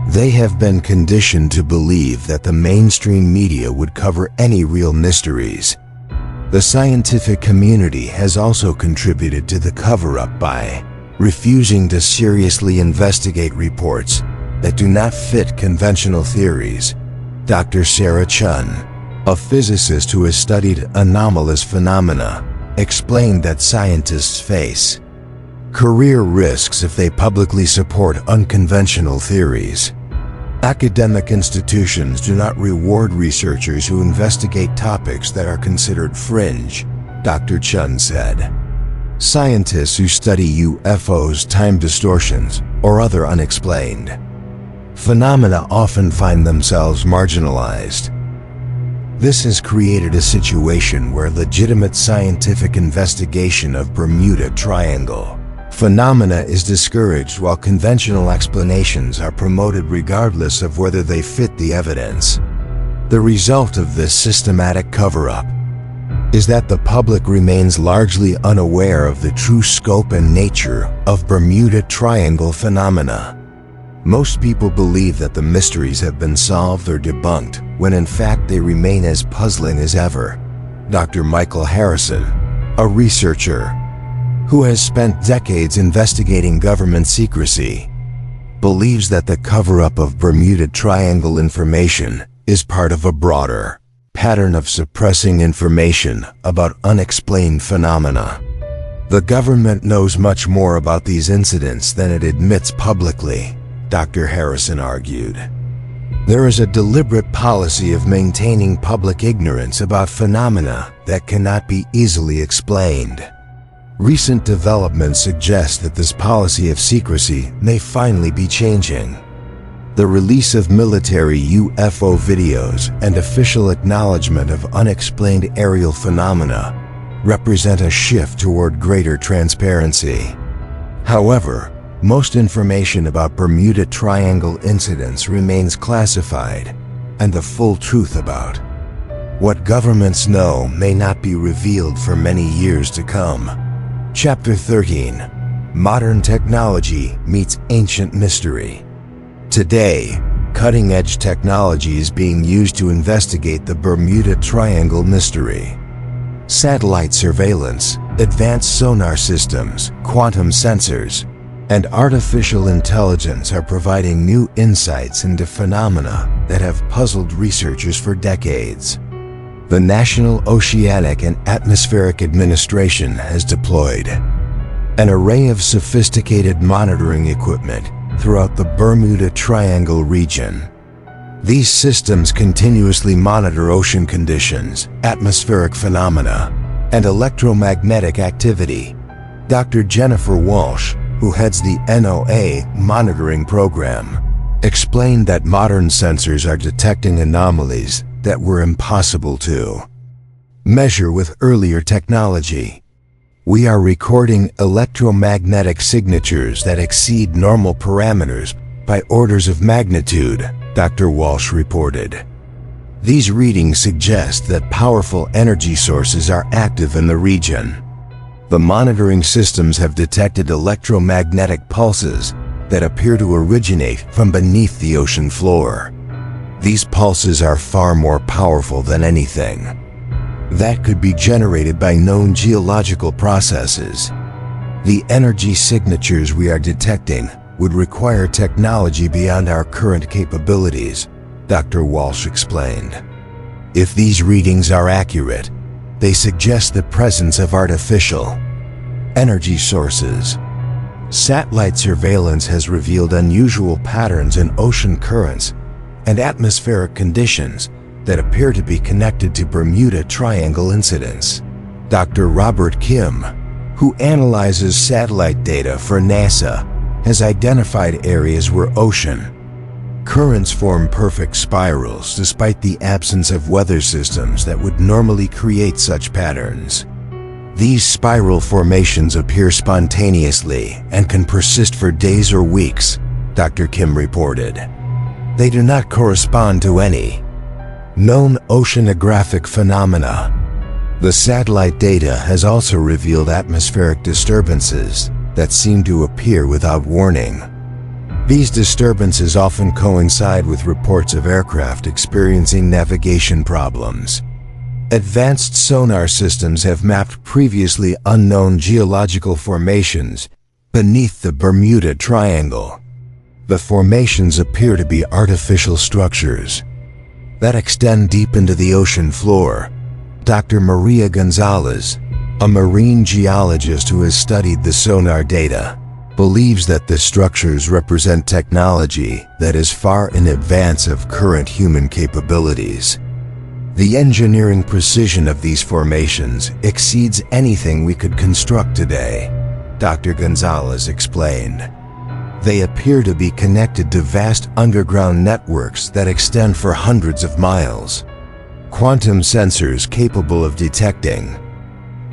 they have been conditioned to believe that the mainstream media would cover any real mysteries. The scientific community has also contributed to the cover-up by refusing to seriously investigate reports that do not fit conventional theories. Dr. Sarah Chun, a physicist who has studied anomalous phenomena, explained that scientists face career risks if they publicly support unconventional theories. Academic institutions do not reward researchers who investigate topics that are considered fringe, Dr. Chun said. Scientists who study UFOs, time distortions, or other unexplained phenomena often find themselves marginalized. This has created a situation where legitimate scientific investigation of Bermuda Triangle phenomena is discouraged while conventional explanations are promoted regardless of whether they fit the evidence. The result of this systematic cover-up is that the public remains largely unaware of the true scope and nature of Bermuda Triangle phenomena. Most people believe that the mysteries have been solved or debunked, when in fact they remain as puzzling as ever. Dr. Michael Harrison, a researcher who has spent decades investigating government secrecy, believes that the cover-up of Bermuda Triangle information is part of a broader pattern of suppressing information about unexplained phenomena. The government knows much more about these incidents than it admits publicly, Dr. Harrison argued. There is a deliberate policy of maintaining public ignorance about phenomena that cannot be easily explained. Recent developments suggest that this policy of secrecy may finally be changing. The release of military UFO videos and official acknowledgement of unexplained aerial phenomena represent a shift toward greater transparency. However, most information about Bermuda Triangle incidents remains classified, and the full truth about what governments know may not be revealed for many years to come. Chapter 13. Modern Technology Meets Ancient Mystery. Today, cutting-edge technology is being used to investigate the Bermuda Triangle mystery. Satellite surveillance, advanced sonar systems, quantum sensors, and artificial intelligence are providing new insights into phenomena that have puzzled researchers for decades. The National Oceanic and Atmospheric Administration has deployed an array of sophisticated monitoring equipment throughout the Bermuda Triangle region. These systems continuously monitor ocean conditions, atmospheric phenomena, and electromagnetic activity. Dr. Jennifer Walsh, who heads the NOAA monitoring program, explained that modern sensors are detecting anomalies that were impossible to measure with earlier technology. We are recording electromagnetic signatures that exceed normal parameters by orders of magnitude, Dr. Walsh reported. These readings suggest that powerful energy sources are active in the region. The monitoring systems have detected electromagnetic pulses that appear to originate from beneath the ocean floor. These pulses are far more powerful than anything that could be generated by known geological processes. The energy signatures we are detecting would require technology beyond our current capabilities, Dr. Walsh explained. If these readings are accurate, they suggest the presence of artificial energy sources. Satellite surveillance has revealed unusual patterns in ocean currents and atmospheric conditions that appear to be connected to Bermuda Triangle incidents. Dr. Robert Kim, who analyzes satellite data for NASA, has identified areas where ocean currents form perfect spirals despite the absence of weather systems that would normally create such patterns. These spiral formations appear spontaneously and can persist for days or weeks, Dr. Kim reported. They do not correspond to any known oceanographic phenomena. The satellite data has also revealed atmospheric disturbances that seem to appear without warning. These disturbances often coincide with reports of aircraft experiencing navigation problems. Advanced sonar systems have mapped previously unknown geological formations beneath the Bermuda Triangle. The formations appear to be artificial structures that extend deep into the ocean floor. Dr. Maria Gonzalez, a marine geologist who has studied the sonar data, believes that the structures represent technology that is far in advance of current human capabilities. The engineering precision of these formations exceeds anything we could construct today, Dr. Gonzalez explained. They appear to be connected to vast underground networks that extend for hundreds of miles. Quantum sensors capable of detecting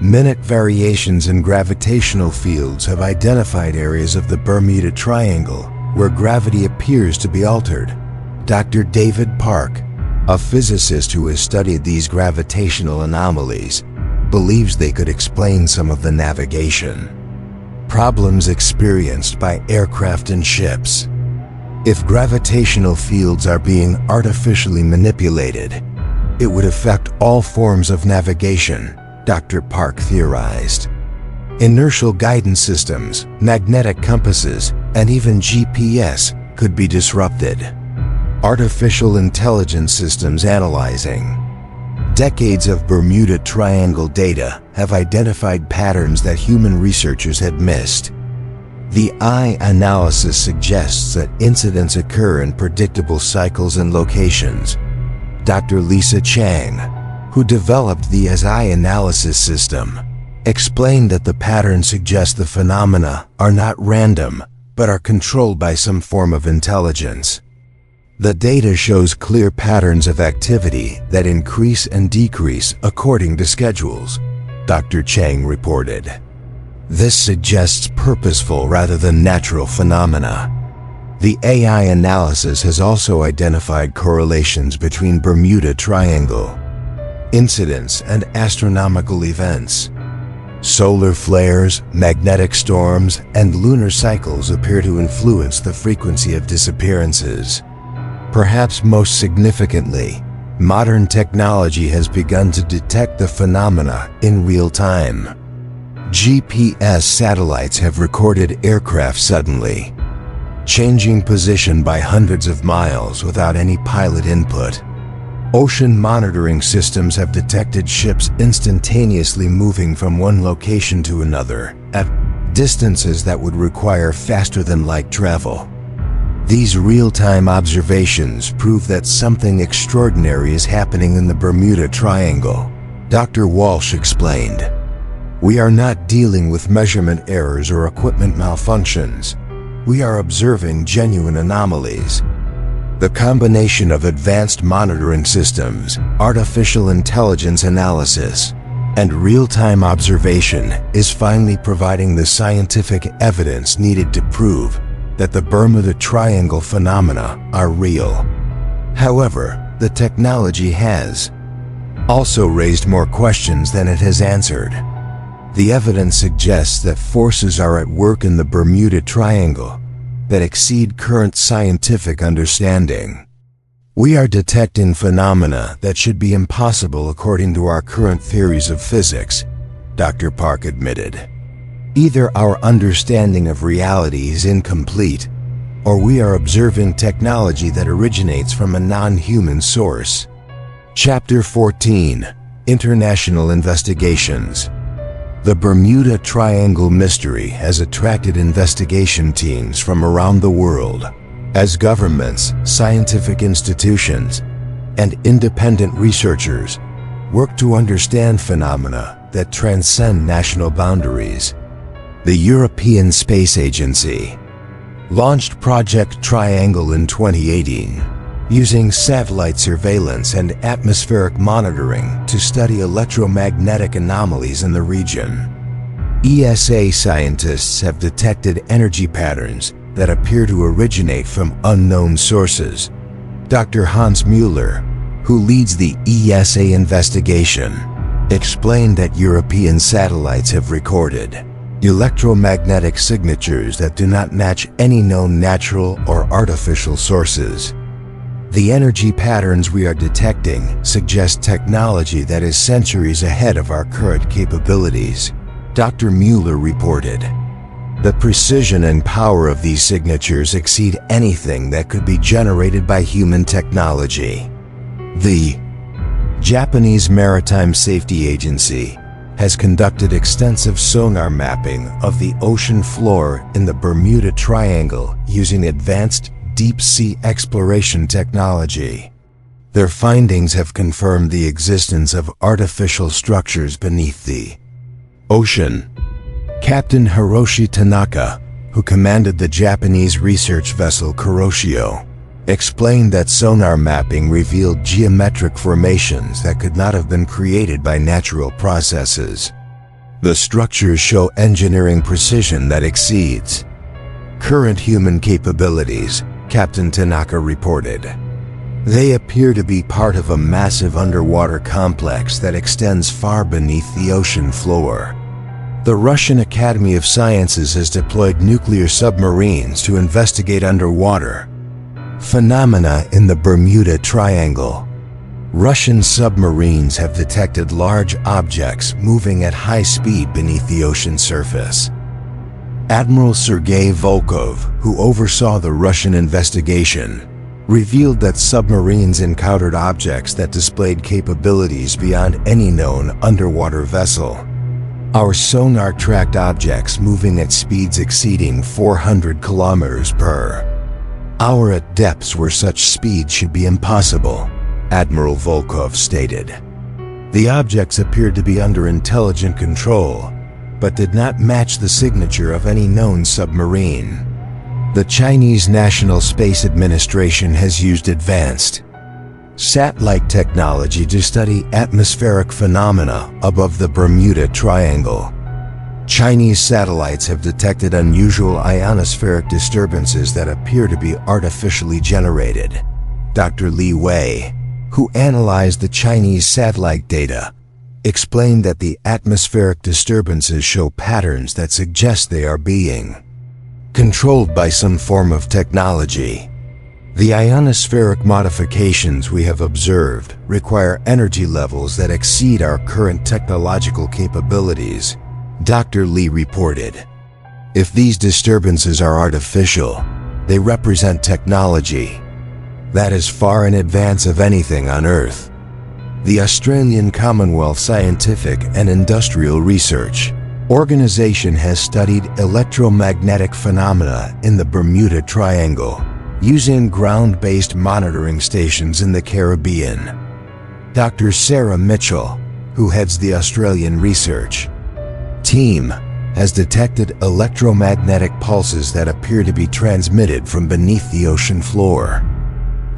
minute variations in gravitational fields have identified areas of the Bermuda Triangle where gravity appears to be altered. Dr. David Park, a physicist who has studied these gravitational anomalies, believes they could explain some of the navigation problems experienced by aircraft and ships. If gravitational fields are being artificially manipulated, it would affect all forms of navigation, Dr. Park theorized. Inertial guidance systems, magnetic compasses, and even GPS could be disrupted. Artificial intelligence systems analyzing decades of Bermuda Triangle data have identified patterns that human researchers had missed. The eye analysis suggests that incidents occur in predictable cycles and locations. Dr. Lisa Chang, who developed the eye analysis system, explained that the patterns suggest the phenomena are not random, but are controlled by some form of intelligence. The data shows clear patterns of activity that increase and decrease according to schedules, Dr. Chang reported. This suggests purposeful rather than natural phenomena. The AI analysis has also identified correlations between Bermuda Triangle incidents and astronomical events. Solar flares, magnetic storms, and lunar cycles appear to influence the frequency of disappearances. Perhaps most significantly, modern technology has begun to detect the phenomena in real time. GPS satellites have recorded aircraft suddenly changing position by hundreds of miles without any pilot input. Ocean monitoring systems have detected ships instantaneously moving from one location to another at distances that would require faster-than-light travel. These real-time observations prove that something extraordinary is happening in the Bermuda Triangle, Dr. Walsh explained. We are not dealing with measurement errors or equipment malfunctions. We are observing genuine anomalies. The combination of advanced monitoring systems, artificial intelligence analysis, and real-time observation is finally providing the scientific evidence needed to prove that the Bermuda Triangle phenomena are real. However, the technology has also raised more questions than it has answered. The evidence suggests that forces are at work in the Bermuda Triangle that exceed current scientific understanding. We are detecting phenomena that should be impossible according to our current theories of physics, Dr. Park admitted. Either our understanding of reality is incomplete, or we are observing technology that originates from a non-human source. Chapter 14: International Investigations. The Bermuda Triangle mystery has attracted investigation teams from around the world, as governments, scientific institutions, and independent researchers work to understand phenomena that transcend national boundaries. The European Space Agency launched Project Triangle in 2018, using satellite surveillance and atmospheric monitoring to study electromagnetic anomalies in the region. ESA scientists have detected energy patterns that appear to originate from unknown sources. Dr. Hans Müller, who leads the ESA investigation, explained that European satellites have recorded electromagnetic signatures that do not match any known natural or artificial sources. The energy patterns we are detecting suggest technology that is centuries ahead of our current capabilities, Dr. Müller reported. The precision and power of these signatures exceed anything that could be generated by human technology. The Japanese Maritime Safety Agency has conducted extensive sonar mapping of the ocean floor in the Bermuda Triangle using advanced deep-sea exploration technology. Their findings have confirmed the existence of artificial structures beneath the ocean. Captain Hiroshi Tanaka, who commanded the Japanese research vessel Kuroshio, explained that sonar mapping revealed geometric formations that could not have been created by natural processes. The structures show engineering precision that exceeds current human capabilities, Captain Tanaka reported. They appear to be part of a massive underwater complex that extends far beneath the ocean floor. The Russian Academy of Sciences has deployed nuclear submarines to investigate underwater phenomena in the Bermuda Triangle. Russian submarines have detected large objects moving at high speed beneath the ocean surface. Admiral Sergei Volkov, who oversaw the Russian investigation, revealed that submarines encountered objects that displayed capabilities beyond any known underwater vessel. Our sonar tracked objects moving at speeds exceeding 400 kilometers per hour at depths where such speed should be impossible, Admiral Volkov stated. The objects appeared to be under intelligent control, but did not match the signature of any known submarine. The Chinese National Space Administration has used advanced satellite technology to study atmospheric phenomena above the Bermuda Triangle. Chinese satellites have detected unusual ionospheric disturbances that appear to be artificially generated. Dr. Li Wei, who analyzed the Chinese satellite data, explained that the atmospheric disturbances show patterns that suggest they are being controlled by some form of technology. The ionospheric modifications we have observed require energy levels that exceed our current technological capabilities, Dr. Li reported. If these disturbances are artificial, they represent technology that is far in advance of anything on Earth. The Australian Commonwealth Scientific and Industrial Research Organization has studied electromagnetic phenomena in the Bermuda Triangle using ground-based monitoring stations in the Caribbean. Dr. Sarah Mitchell, who heads the Australian research team, has detected electromagnetic pulses that appear to be transmitted from beneath the ocean floor.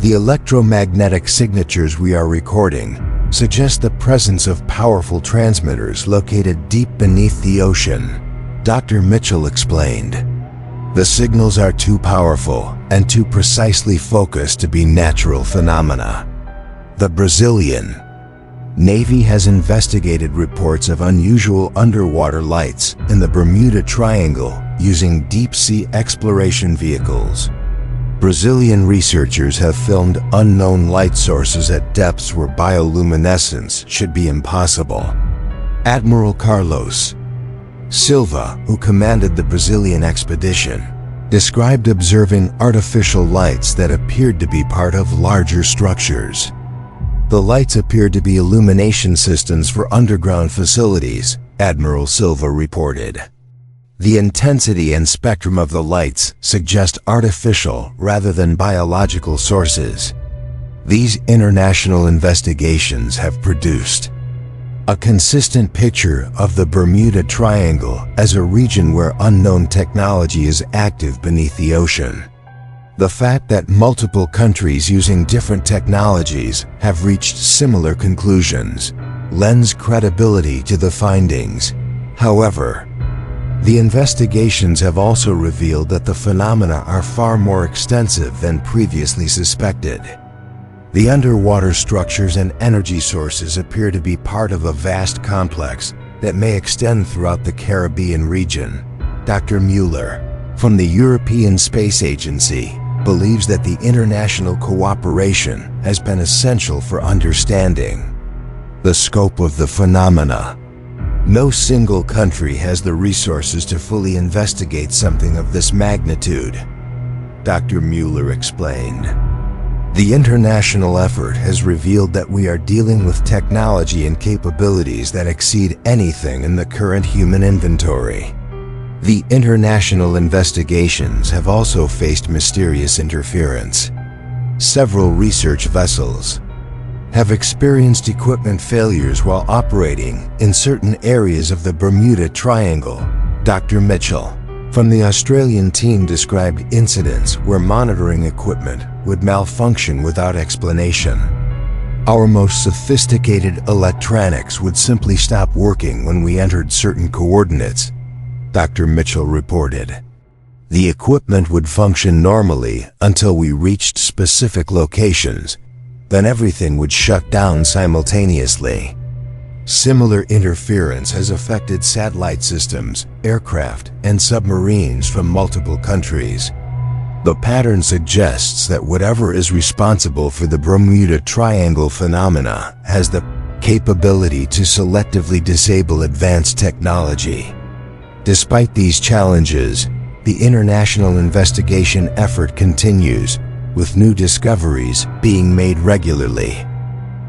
The electromagnetic signatures we are recording suggest the presence of powerful transmitters located deep beneath the ocean, Dr. Mitchell explained. The signals are too powerful and too precisely focused to be natural phenomena. The Brazilian Navy has investigated reports of unusual underwater lights in the Bermuda Triangle using deep-sea exploration vehicles. Brazilian researchers have filmed unknown light sources at depths where bioluminescence should be impossible. Admiral Carlos Silva, who commanded the Brazilian expedition, described observing artificial lights that appeared to be part of larger structures. The lights appeared to be illumination systems for underground facilities, Admiral Silva reported. The intensity and spectrum of the lights suggest artificial rather than biological sources. These international investigations have produced a consistent picture of the Bermuda Triangle as a region where unknown technology is active beneath the ocean. The fact that multiple countries using different technologies have reached similar conclusions lends credibility to the findings. However, the investigations have also revealed that the phenomena are far more extensive than previously suspected. The underwater structures and energy sources appear to be part of a vast complex that may extend throughout the Caribbean region. Dr. Mueller, from the European Space Agency, believes that the international cooperation has been essential for understanding the scope of the phenomena. No single country has the resources to fully investigate something of this magnitude, Dr. Mueller explained. The international effort has revealed that we are dealing with technology and capabilities that exceed anything in the current human inventory. The international investigations have also faced mysterious interference. Several research vessels have experienced equipment failures while operating in certain areas of the Bermuda Triangle. Dr. Mitchell, from the Australian team, described incidents where monitoring equipment would malfunction without explanation. Our most sophisticated electronics would simply stop working when we entered certain coordinates, Dr. Mitchell reported. The equipment would function normally until we reached specific locations, then everything would shut down simultaneously. Similar interference has affected satellite systems, aircraft, and submarines from multiple countries. The pattern suggests that whatever is responsible for the Bermuda Triangle phenomena has the capability to selectively disable advanced technology. Despite these challenges, the international investigation effort continues, with new discoveries being made regularly.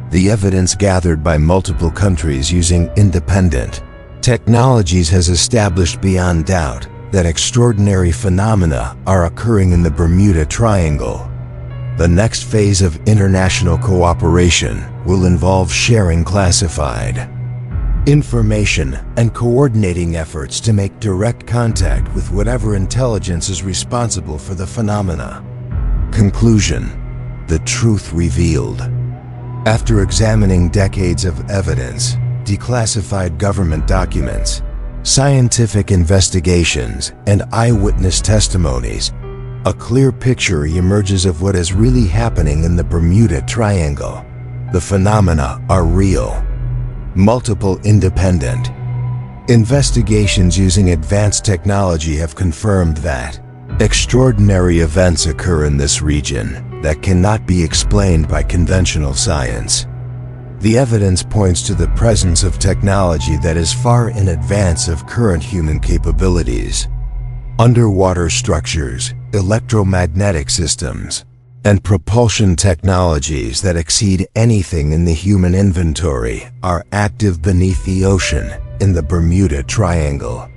The evidence gathered by multiple countries using independent technologies has established beyond doubt that extraordinary phenomena are occurring in the Bermuda Triangle. The next phase of international cooperation will involve sharing classified information and coordinating efforts to make direct contact with whatever intelligence is responsible for the phenomena. Conclusion: the truth revealed. After examining decades of evidence, declassified government documents, scientific investigations, and eyewitness testimonies, a clear picture emerges of what is really happening in the Bermuda Triangle. The phenomena are real. Multiple independent investigations using advanced technology have confirmed that extraordinary events occur in this region that cannot be explained by conventional science. The evidence points to the presence of technology that is far in advance of current human capabilities. Underwater structures, electromagnetic systems, and propulsion technologies that exceed anything in the human inventory are active beneath the ocean in the Bermuda Triangle.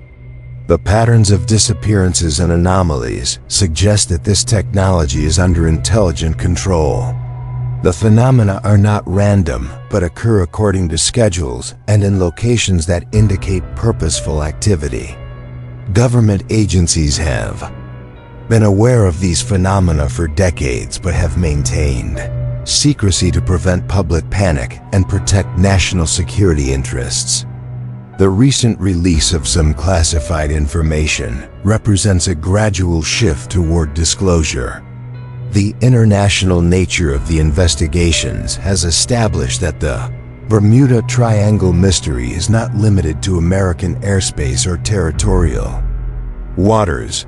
The patterns of disappearances and anomalies suggest that this technology is under intelligent control. The phenomena are not random, but occur according to schedules and in locations that indicate purposeful activity. Government agencies have been aware of these phenomena for decades but have maintained secrecy to prevent public panic and protect national security interests. The recent release of some classified information represents a gradual shift toward disclosure. The international nature of the investigations has established that the Bermuda Triangle mystery is not limited to American airspace or territorial waters.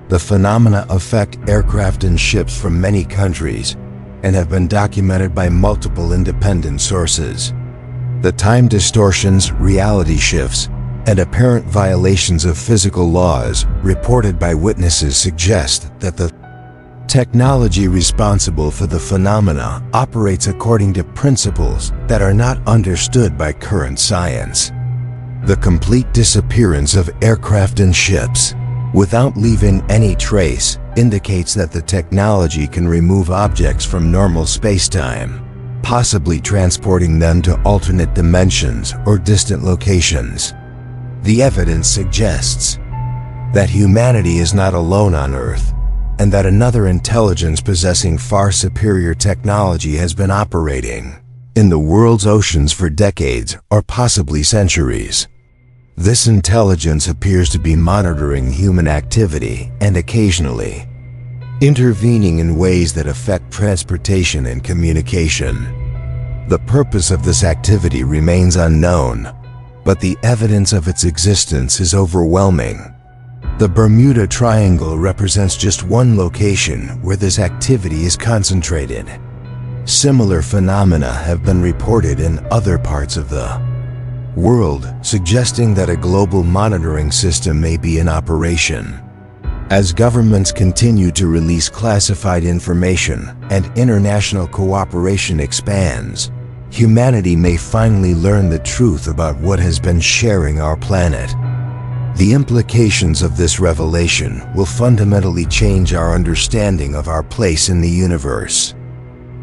The phenomena affect aircraft and ships from many countries and have been documented by multiple independent sources. The time distortions, reality shifts, and apparent violations of physical laws reported by witnesses suggest that the technology responsible for the phenomena operates according to principles that are not understood by current science. The complete disappearance of aircraft and ships, without leaving any trace, indicates that the technology can remove objects from normal space-time, possibly transporting them to alternate dimensions or distant locations. The evidence suggests that humanity is not alone on Earth, and that another intelligence possessing far superior technology has been operating in the world's oceans for decades or possibly centuries. This intelligence appears to be monitoring human activity and occasionally intervening in ways that affect transportation and communication. The purpose of this activity remains unknown, but the evidence of its existence is overwhelming. The Bermuda Triangle represents just one location where this activity is concentrated. Similar phenomena have been reported in other parts of the world, suggesting that a global monitoring system may be in operation. As governments continue to release classified information and international cooperation expands, humanity may finally learn the truth about what has been sharing our planet. The implications of this revelation will fundamentally change our understanding of our place in the universe.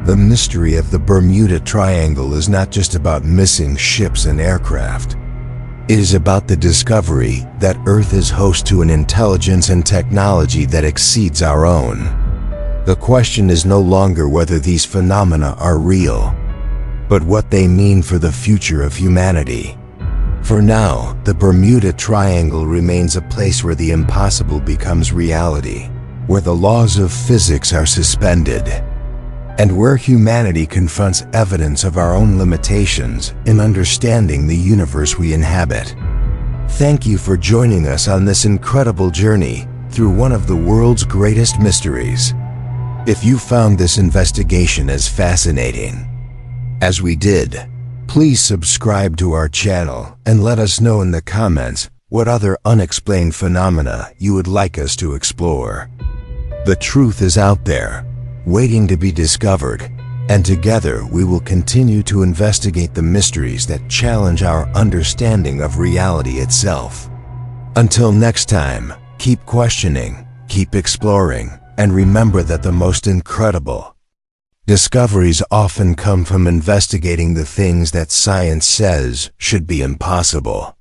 The mystery of the Bermuda Triangle is not just about missing ships and aircraft. It is about the discovery that Earth is host to an intelligence and technology that exceeds our own. The question is no longer whether these phenomena are real, but what they mean for the future of humanity. For now, the Bermuda Triangle remains a place where the impossible becomes reality, where the laws of physics are suspended, and where humanity confronts evidence of our own limitations in understanding the universe we inhabit. Thank you for joining us on this incredible journey through one of the world's greatest mysteries. If you found this investigation as fascinating as we did, please subscribe to our channel and let us know in the comments what other unexplained phenomena you would like us to explore. The truth is out there, waiting to be discovered, and together we will continue to investigate the mysteries that challenge our understanding of reality itself. Until next time, keep questioning, keep exploring, and remember that the most incredible discoveries often come from investigating the things that science says should be impossible.